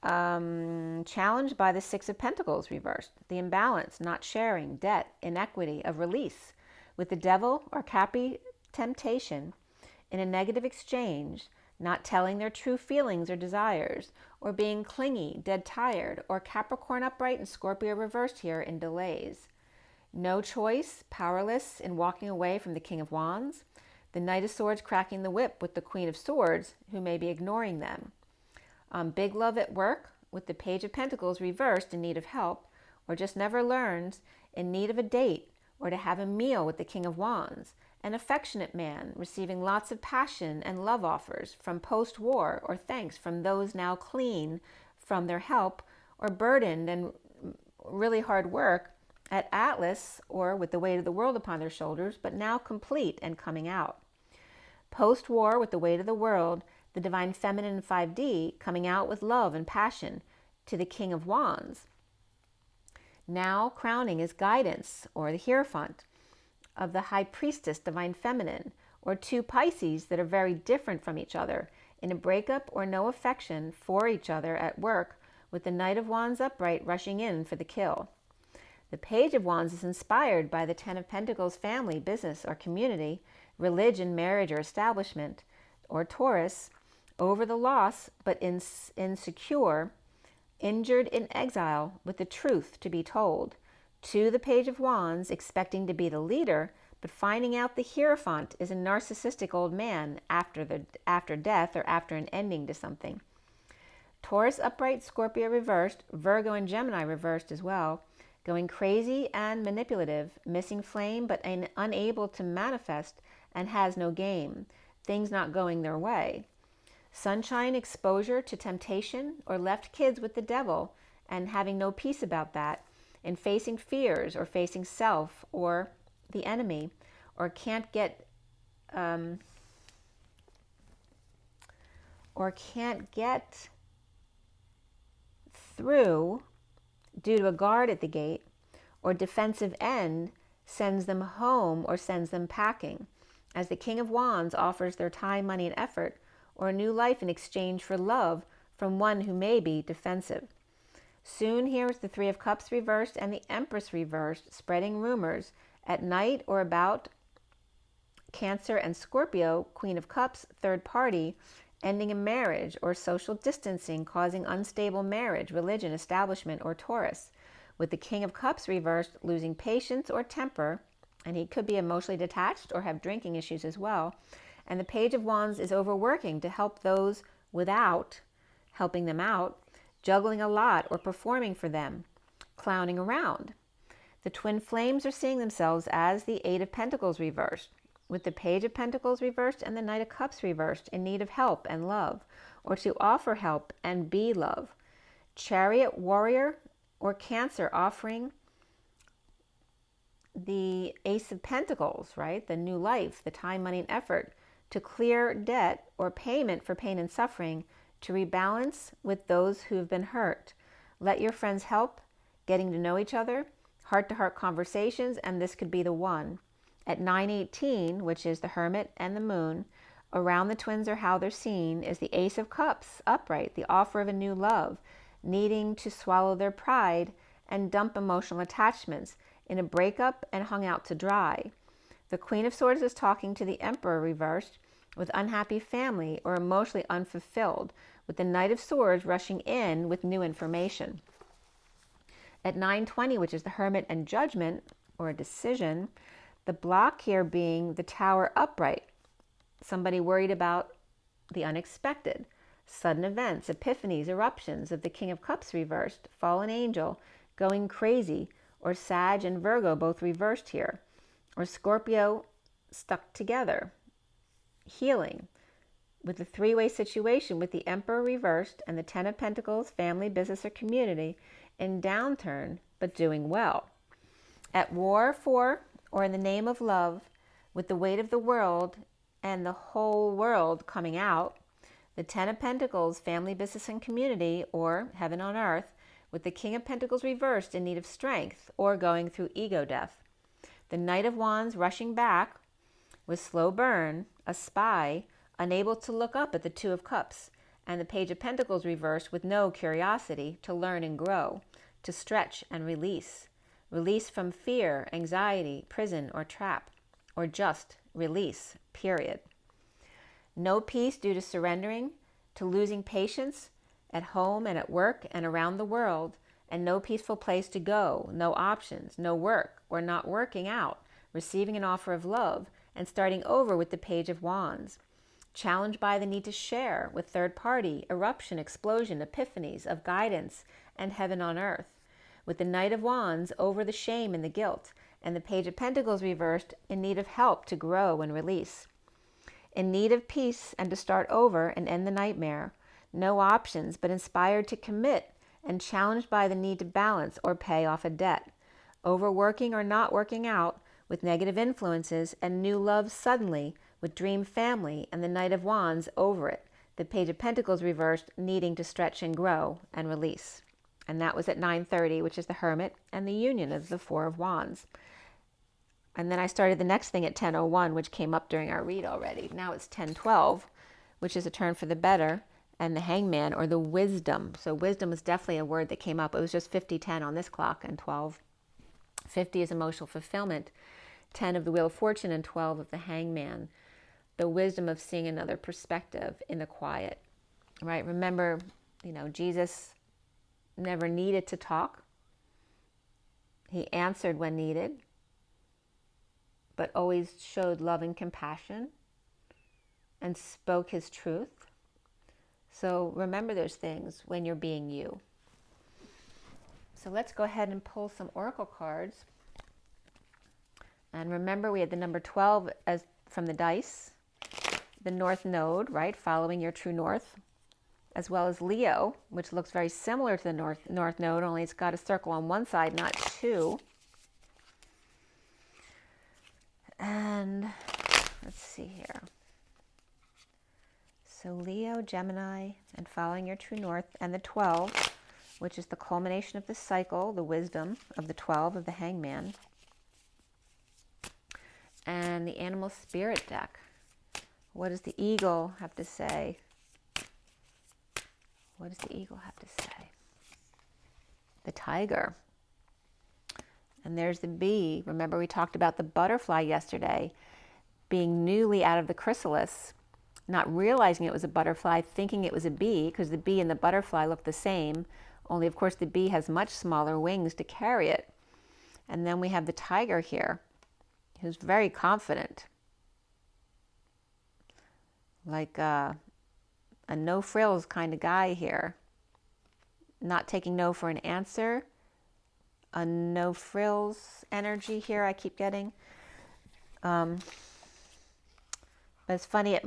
Challenged by the Six of Pentacles reversed, the imbalance, not sharing, debt, inequity of release, with the Devil or Cappy temptation in a negative exchange, not telling their true feelings or desires, or being clingy, dead tired, or Capricorn upright and Scorpio reversed here in delays. No choice, powerless in walking away from the King of Wands, the Knight of Swords cracking the whip with the Queen of Swords, who may be ignoring them. Big love at work with the Page of Pentacles reversed, in need of help, or just never learns, in need of a date, or to have a meal with the King of Wands. An affectionate man receiving lots of passion and love offers from post-war, or thanks from those now clean from their help, or burdened and really hard work at Atlas, or with the weight of the world upon their shoulders, but now complete and coming out. Post-war with the weight of the world, the Divine Feminine in 5D coming out with love and passion to the King of Wands. Now crowning is guidance, or the Hierophant, of the High Priestess, Divine Feminine, or two Pisces that are very different from each other, in a breakup or no affection for each other at work, with the Knight of Wands upright rushing in for the kill. The Page of Wands is inspired by the Ten of Pentacles family, business, or community, religion, marriage, or establishment, or Taurus, over the loss, but insecure, injured, in exile, with the truth to be told. To the Page of Wands, expecting to be the leader, but finding out the Hierophant is a narcissistic old man after death or after an ending to something. Taurus upright, Scorpio reversed, Virgo and Gemini reversed as well, going crazy and manipulative, missing flame but unable to manifest and has no game, things not going their way. Sunshine, exposure to temptation, or left kids with the devil and having no peace about that, and facing fears or facing self or the enemy, or can't get through due to a guard at the gate, or defensive end sends them home or sends them packing, as the King of Wands offers their time, money, and effort, or a new life in exchange for love from one who may be defensive. Soon here is the Three of Cups reversed and the Empress reversed, spreading rumors at night or about Cancer and Scorpio, Queen of Cups, third party, ending a marriage or social distancing, causing unstable marriage, religion, establishment, or Taurus. With the King of Cups reversed, losing patience or temper, and he could be emotionally detached or have drinking issues as well. And the Page of Wands is overworking to help those without helping them out, juggling a lot or performing for them, clowning around. The twin flames are seeing themselves as the Eight of Pentacles reversed, with the Page of Pentacles reversed and the Knight of Cups reversed, in need of help and love, or to offer help and be love. Chariot, Warrior, or Cancer offering the Ace of Pentacles, right? The new life, the time, money, and effort to clear debt or payment for pain and suffering, to rebalance with those who have been hurt. Let your friends help, getting to know each other, heart-to-heart conversations, and this could be the one. At 9:18, which is the Hermit and the Moon, around the twins or how they're seen, is the Ace of Cups, upright, the offer of a new love, needing to swallow their pride and dump emotional attachments in a breakup and hung out to dry. The Queen of Swords is talking to the Emperor reversed, with unhappy family or emotionally unfulfilled, with the Knight of Swords rushing in with new information. At 9:20, which is the Hermit and Judgment, or a decision, the block here being the Tower upright, somebody worried about the unexpected, sudden events, epiphanies, eruptions of the King of Cups reversed, fallen angel, going crazy, or Sag and Virgo both reversed here, or Scorpio stuck together, healing, with the three-way situation with the Emperor reversed and the Ten of Pentacles, family, business, or community, in downturn, but doing well. At war for, or in the name of love, with the weight of the world and the whole world coming out, the Ten of Pentacles, family, business, and community, or heaven on earth, with the King of Pentacles reversed, in need of strength or going through ego death. The Knight of Wands rushing back with slow burn, a spy, unable to look up at the Two of Cups, and the Page of Pentacles reversed with no curiosity to learn and grow, to stretch and release. Release from fear, anxiety, prison, or trap, or just release, period. No peace due to surrendering, to losing patience at home and at work and around the world, and no peaceful place to go, no options, no work, or not working out, receiving an offer of love, and starting over with the Page of Wands. Challenged by the need to share with third party, eruption, explosion, epiphanies of guidance, and heaven on earth. With the Knight of Wands over the shame and the guilt, and the Page of Pentacles reversed, in need of help to grow and release. In need of peace and to start over and end the nightmare. No options, but inspired to commit, and challenged by the need to balance or pay off a debt. Overworking or not working out, with negative influences, and new love suddenly, with dream family and the Knight of Wands over it, The Page of Pentacles reversed, needing to stretch and grow and release. And that was at 9:30, which is the Hermit, and the Union is the Four of Wands. And then I started the next thing at 10:01, which came up during our read already. Now it's 10:12, which is a turn for the better, and the Hangman, or the Wisdom. So wisdom was definitely a word that came up. It was just 50:10 on this clock, and 12:50 is emotional fulfillment, 10 of the Wheel of Fortune, and 12 of the Hangman. The wisdom of seeing another perspective in the quiet, right? Remember, Jesus never needed to talk. He answered when needed, but always showed love and compassion and spoke his truth. So remember those things when you're being you. So let's go ahead and pull some oracle cards. And remember, we had the number 12 as from the dice, the North Node, right, following your true north, as well as Leo, which looks very similar to the North Node, only it's got a circle on one side, not two. And let's see here. So Leo, Gemini, and following your true north, and the 12, which is the culmination of the cycle, the wisdom of the 12 of the Hangman, and the Animal Spirit deck. What does the Eagle have to say? What does the Eagle have to say? The Tiger. And there's the Bee. Remember, we talked about the butterfly yesterday being newly out of the chrysalis, not realizing it was a butterfly, thinking it was a bee, because the bee and the butterfly look the same, only of course the bee has much smaller wings to carry it. And then we have the tiger here, who's very confident, like a no frills kind of guy here, not taking no for an answer, a no frills energy here I keep getting. But it's funny,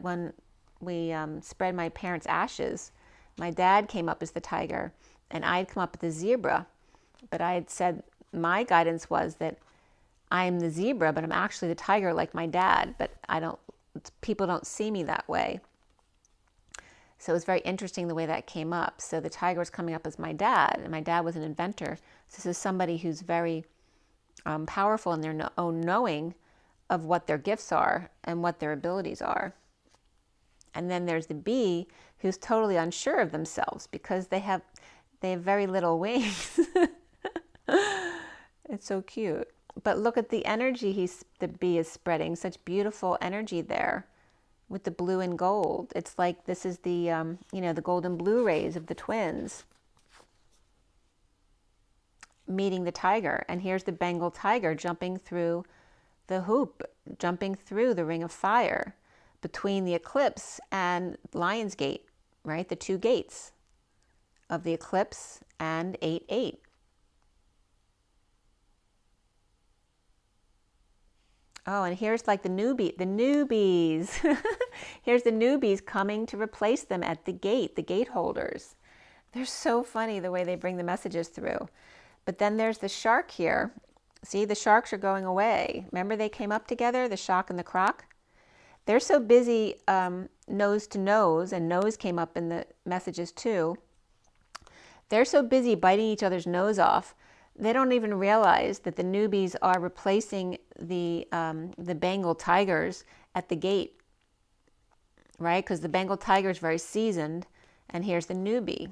when we spread my parents' ashes, my dad came up as the tiger and I'd come up as the zebra, but I had said my guidance was that I'm the zebra, but I'm actually the tiger like my dad, but people don't see me that way. So it was very interesting the way that came up. So the tiger was coming up as my dad, and my dad was an inventor. So this is somebody who's very powerful in their own knowing of what their gifts are and what their abilities are. And then there's the bee, who's totally unsure of themselves because they have very little wings. It's so cute. But look at the energy the bee is spreading, such beautiful energy there with the blue and gold. It's like this is the, the golden blue rays of the twins meeting the tiger. And here's the Bengal tiger jumping through the hoop, jumping through the ring of fire between the eclipse and Lion's Gate, right? The two gates of the eclipse and 8/8. Oh, and here's like the newbies. Here's the newbies coming to replace them at the gate holders. They're so funny the way they bring the messages through. But then there's the shark here. See, the sharks are going away. Remember they came up together, the shock and the croc? They're so busy nose to nose, and nose came up in the messages too. They're so busy biting each other's nose off, they don't even realize that the newbies are replacing the Bengal tigers at the gate, right? Because the Bengal tiger is very seasoned, and here's the newbie,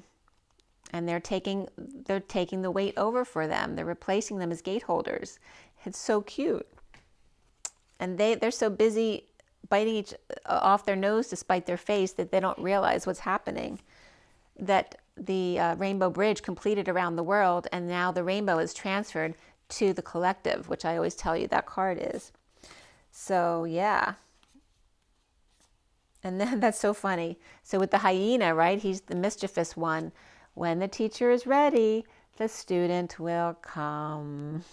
and they're taking the weight over for them. They're replacing them as gate holders. It's so cute, and they're so busy biting each off their nose to spite their face that they don't realize what's happening. That the rainbow bridge completed around the world, and now the rainbow is transferred to the collective, which I always tell you that card is. So yeah. And then that's so funny. So with the hyena, right, he's the mischievous one. When the teacher is ready, the student will come,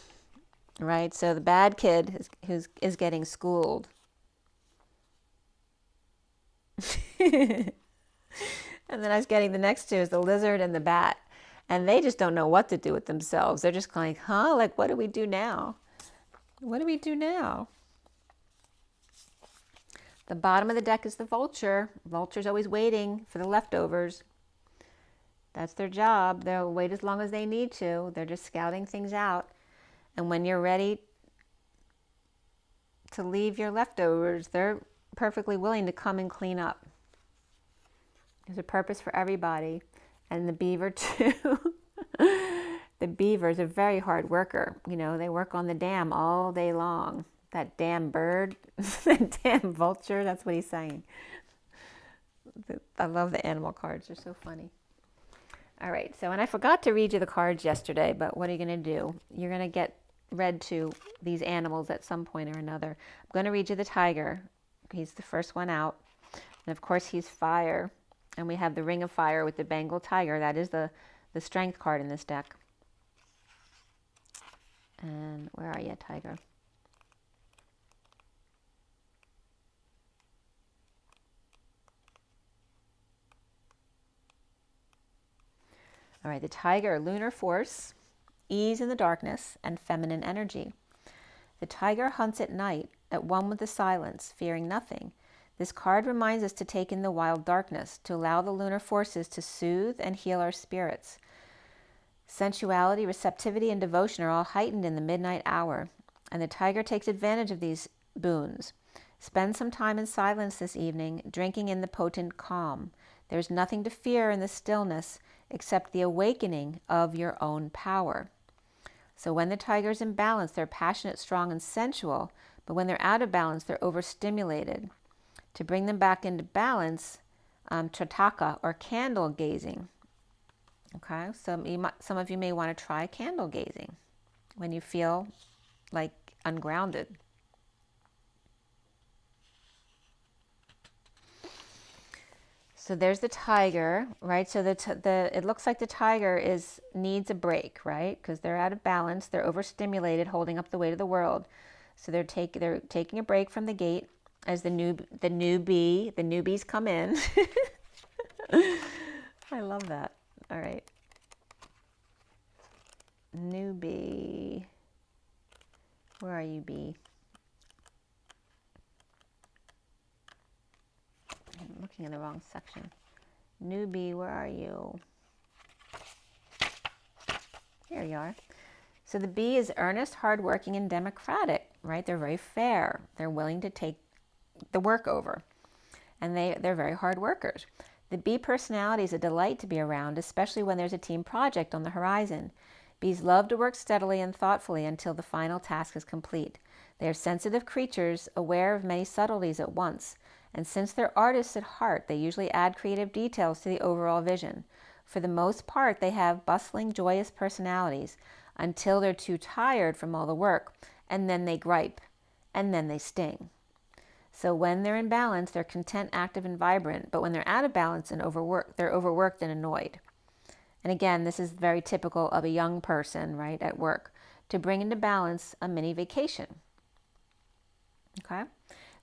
right? So the bad kid is getting schooled. And then I was getting the next two is the lizard and the bat. And they just don't know what to do with themselves. They're just like, like, what do we do now? What do we do now? The bottom of the deck is the vulture. Vulture's always waiting for the leftovers. That's their job. They'll wait as long as they need to. They're just scouting things out. And when you're ready to leave your leftovers, they're perfectly willing to come and clean up. There's a purpose for everybody. And the beaver too. The beaver is a very hard worker. You know, they work on the dam all day long. That damn bird, that damn vulture, that's what he's saying. I love the animal cards. They're so funny. All right, so, and I forgot to read you the cards yesterday, but what are you going to do? You're going to get read to these animals at some point or another. I'm going to read you the tiger. He's the first one out. And of course, he's fire. And we have the ring of fire with the Bengal tiger. That is the strength card in this deck. And where are you, tiger? All right, the tiger, lunar force, ease in the darkness, and feminine energy. The tiger hunts at night, at one with the silence, fearing nothing. This card reminds us to take in the wild darkness, to allow the lunar forces to soothe and heal our spirits. Sensuality, receptivity, and devotion are all heightened in the midnight hour, and the tiger takes advantage of these boons. Spend some time in silence this evening, drinking in the potent calm. There is nothing to fear in the stillness except the awakening of your own power. So when the tiger's in balance, they're passionate, strong, and sensual, but when they're out of balance, they're overstimulated. To bring them back into balance, trataka, or candle gazing. Okay, so some of you may want to try candle gazing when you feel like ungrounded. So there's the tiger, right? So it looks like the tiger needs a break, right? Because they're out of balance, they're overstimulated, holding up the weight of the world. So they're taking a break from the gate as the newbies come in. I love that. All right. Newbie. Where are you, bee? I'm looking in the wrong section. Newbie, where are you? Here you are. So the bee is earnest, hardworking, and democratic, right? They're very fair. They're willing to take the work over. And they're very hard workers. The bee personality is a delight to be around, especially when there's a team project on the horizon. Bees love to work steadily and thoughtfully until the final task is complete. They are sensitive creatures, aware of many subtleties at once. And since they're artists at heart, they usually add creative details to the overall vision. For the most part, they have bustling, joyous personalities until they're too tired from all the work, and then they gripe, and then they sting. So when they're in balance, they're content, active, and vibrant, but when they're out of balance and overworked, they're overworked and annoyed. And again, this is very typical of a young person, right, at work, to bring into balance a mini vacation. Okay?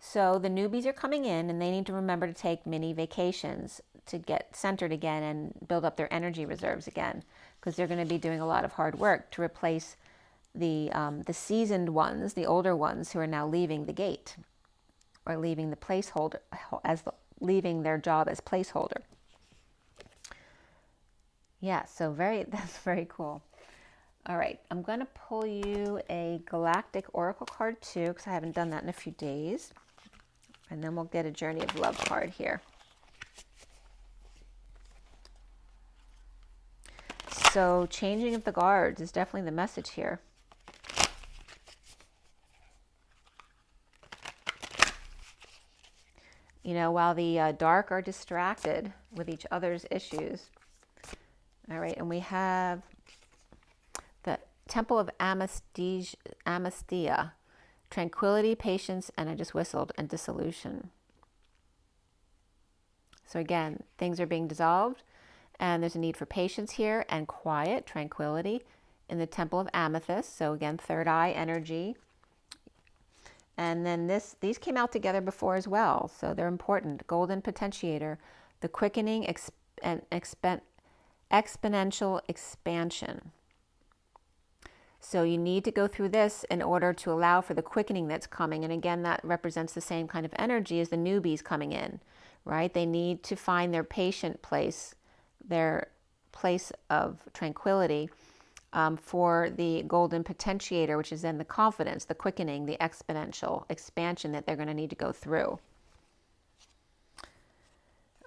So the newbies are coming in and they need to remember to take mini vacations to get centered again and build up their energy reserves again, because they're going to be doing a lot of hard work to replace the seasoned ones, the older ones who are now leaving the gate or leaving the placeholder, leaving their job as placeholder. Yeah, so that's very cool. All right, I'm going to pull you a Galactic Oracle card too, because I haven't done that in a few days. And then we'll get a Journey of Love card here. So changing of the guards is definitely the message here. You know, while the dark are distracted with each other's issues. All right, and we have the Temple of Amastia, tranquility, patience, and I just whistled, and dissolution. So again, things are being dissolved, and there's a need for patience here and quiet, tranquility in the Temple of Amethyst. So again, third eye energy. And then these came out together before as well, so they're important. Golden Potentiator, the quickening and exponential expansion. So you need to go through this in order to allow for the quickening that's coming. And again, that represents the same kind of energy as the newbies coming in, right? They need to find their patient place, their place of tranquility, for the golden potentiator, which is then the confidence, the quickening, the exponential expansion that they're going to need to go through.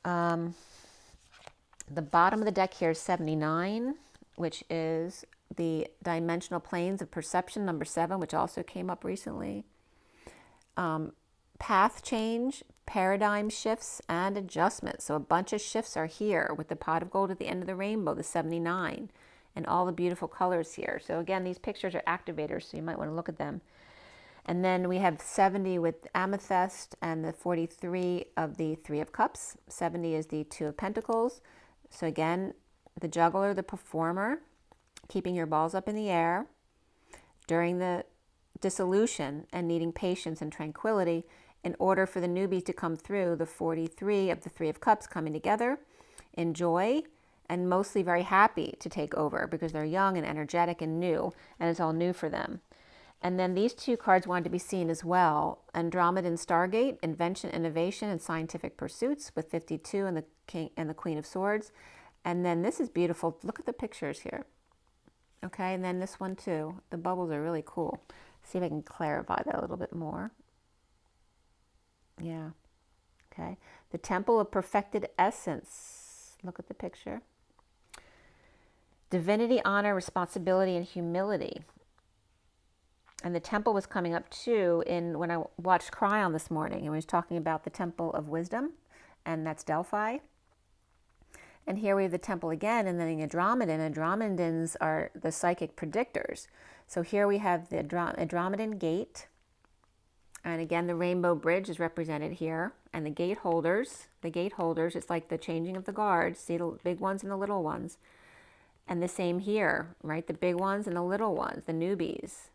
The bottom of the deck here is 79, which is the dimensional planes of perception, number 7, which also came up recently. Path change, paradigm shifts, and adjustments. So a bunch of shifts are here with the pot of gold at the end of the rainbow, the 79, and all the beautiful colors here. So again, these pictures are activators, so you might want to look at them. And then we have 70 with amethyst and the 43 of the 3 of cups. 70 is the 2 of pentacles. So again, the juggler, the performer, keeping your balls up in the air during the dissolution and needing patience and tranquility in order for the newbies to come through. The 43 of the 3 of cups coming together in joy and mostly very happy to take over because they're young and energetic and new, and it's all new for them. And then these 2 cards wanted to be seen as well. Andromeda and Stargate, invention, innovation, and scientific pursuits with 52 and the King and the Queen of Swords. And then this is beautiful. Look at the pictures here. Okay, and then this one too. The bubbles are really cool. See if I can clarify that a little bit more. Yeah. Okay. The Temple of Perfected Essence. Look at the picture. Divinity, honor, responsibility, and humility. And the temple was coming up too when I watched Cryon this morning, and we was talking about the Temple of Wisdom, and that's Delphi. And here we have the temple again, and then the Andromedan. Andromedans are the psychic predictors. So here we have the Andromedan gate, and again the rainbow bridge is represented here, and the gate holders. The gate holders, it's like the changing of the guards. See the big ones and the little ones, and the same here, right? The big ones and the little ones, the newbies.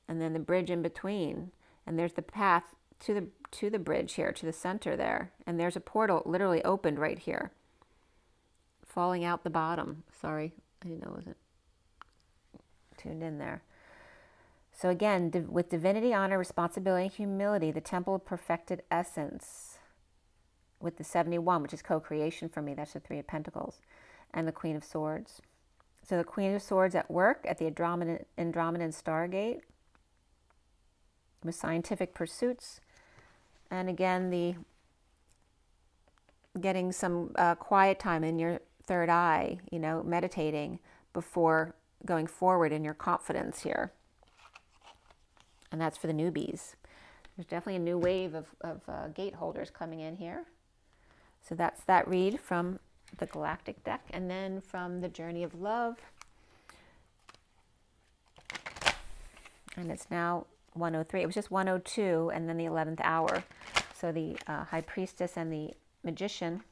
And then the bridge in between, and there's the path to the bridge here, to the center there, and there's a portal literally opened right here, falling out the bottom. Sorry, I didn't know it wasn't tuned in there. So again, with divinity, honor, responsibility, and humility, the Temple of Perfected Essence, with the 71, which is co-creation for me. That's the 3 of Pentacles, and the Queen of Swords. So the Queen of Swords at work at the Andromedan Stargate, with scientific pursuits, and again the getting some quiet time in your third eye, meditating before going forward in your confidence here. And that's for the newbies. There's definitely a new wave of gate holders coming in here. So that's that read from the Galactic deck, and then from the Journey of Love, and it's now 103. It was just 102, and then the 11th hour. So the High Priestess and the Magician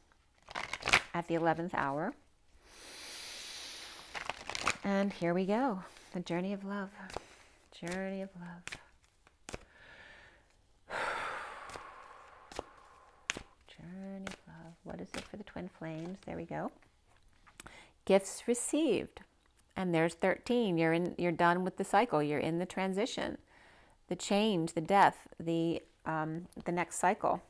at the 11th hour. And here we go. The Journey of Love. Journey of Love. Journey of Love. What is it for the Twin Flames? There we go. Gifts received. And there's 13. You're done with the cycle. You're in the transition. The change, the death, the next cycle.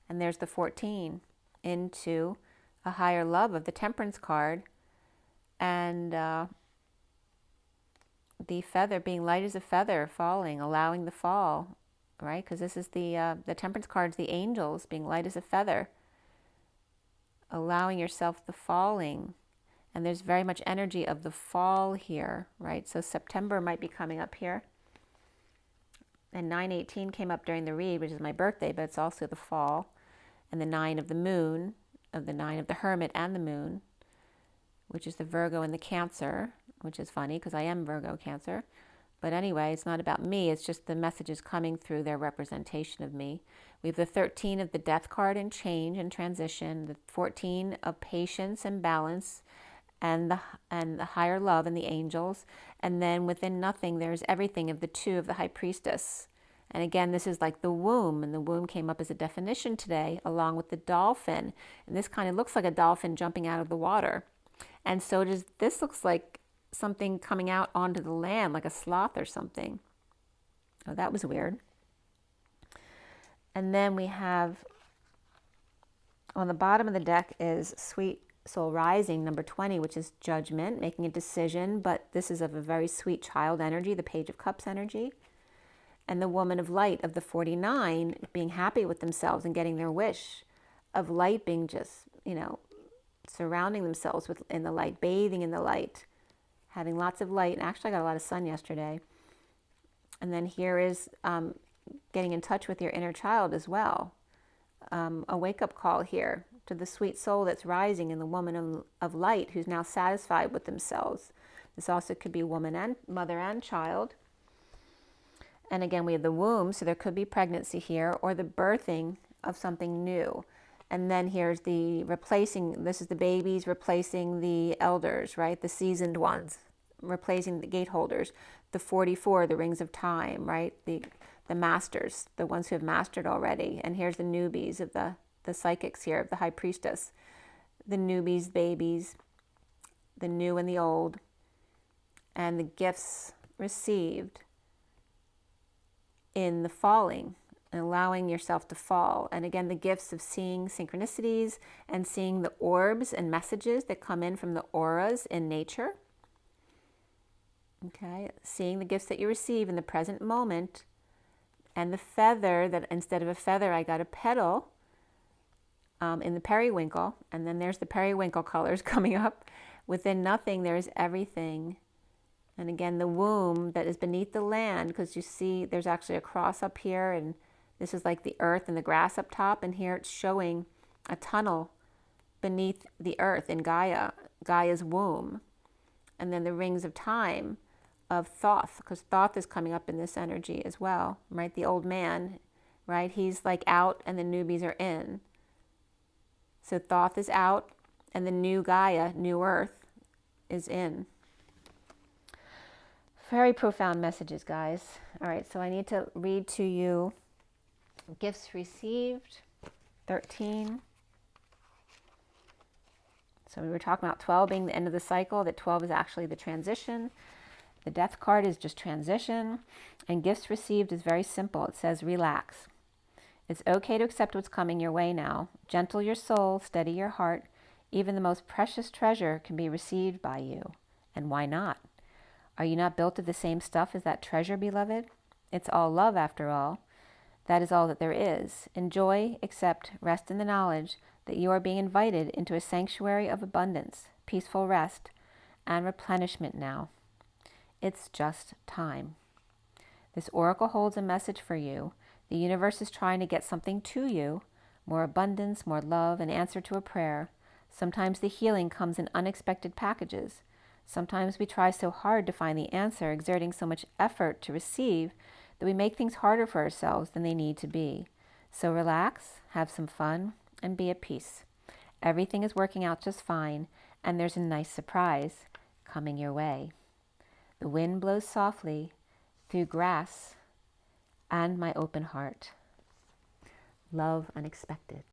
And there's the 14 into a higher love of the Temperance card, and the feather being light as a feather, falling, allowing the fall, right? Because this is the Temperance card's the angels being light as a feather, allowing yourself the falling. And there's very much energy of the fall here, right? So September might be coming up here. And 9/18 came up during the read, which is my birthday, but it's also the fall. And the 9 of the moon, of the 9 of the Hermit and the moon, which is the Virgo and the Cancer, which is funny because I am Virgo Cancer. But anyway, it's not about me. It's just the messages coming through their representation of me. We have the 13 of the Death card and change and transition, the 14 of patience and balance, and the higher love and the angels. And then within nothing, there's everything of the 2 of the High Priestess. And again, this is like the womb, and the womb came up as a definition today, along with the dolphin. And this kind of looks like a dolphin jumping out of the water. And so does this. Looks like something coming out onto the land, like a sloth or something. Oh, that was weird. And then we have, on the bottom of the deck is Sweet Soul Rising, number 20, which is judgment, making a decision, but this is of a very sweet child energy, the Page of Cups energy. And the Woman of Light of the 49, being happy with themselves and getting their wish of light, being just, surrounding themselves in the light, bathing in the light, having lots of light. And actually, I got a lot of sun yesterday. And then here is getting in touch with your inner child as well. A wake-up call here to the sweet soul that's rising in the woman of light who's now satisfied with themselves. This also could be woman and mother and child. And again, we have the womb, so there could be pregnancy here, or the birthing of something new. And then here's the replacing, this is the babies replacing the elders, right? The seasoned ones, replacing the gate holders. The 44, the rings of time, right? The masters, the ones who have mastered already. And here's the newbies of the psychics here, of the high priestess. The newbies, babies, the new and the old, and the gifts received in the falling and allowing yourself to fall. And again, the gifts of seeing synchronicities and seeing the orbs and messages that come in from the auras in nature. Okay, seeing the gifts that you receive in the present moment. And the feather, that instead of a feather, I got a petal in the periwinkle. And then there's the periwinkle colors coming up. Within nothing, there is everything. And again, the womb that is beneath the land, because you see there's actually a cross up here, and this is like the earth and the grass up top, and here it's showing a tunnel beneath the earth in Gaia's womb. And then the rings of time of Thoth, because Thoth is coming up in this energy as well, right? The old man, right? He's like out and the newbies are in. So Thoth is out and the new Gaia, new earth, is in. Very profound messages, guys. All right, so I need to read to you gifts received, 13. So we were talking about 12 being the end of the cycle, that 12 is actually the transition. The death card is just transition. And gifts received is very simple. It says relax. It's okay to accept what's coming your way now. Gentle your soul, steady your heart. Even the most precious treasure can be received by you. And why not? Are you not built of the same stuff as that treasure, beloved? It's all love, after all. That is all that there is. Enjoy, accept, rest in the knowledge that you are being invited into a sanctuary of abundance, peaceful rest, and replenishment now. It's just time. This oracle holds a message for you. The universe is trying to get something to you, more abundance, more love, an answer to a prayer. Sometimes the healing comes in unexpected packages. Sometimes we try so hard to find the answer, exerting so much effort to receive, that we make things harder for ourselves than they need to be. So relax, have some fun, and be at peace. Everything is working out just fine, and there's a nice surprise coming your way. The wind blows softly through grass and my open heart. Love unexpected.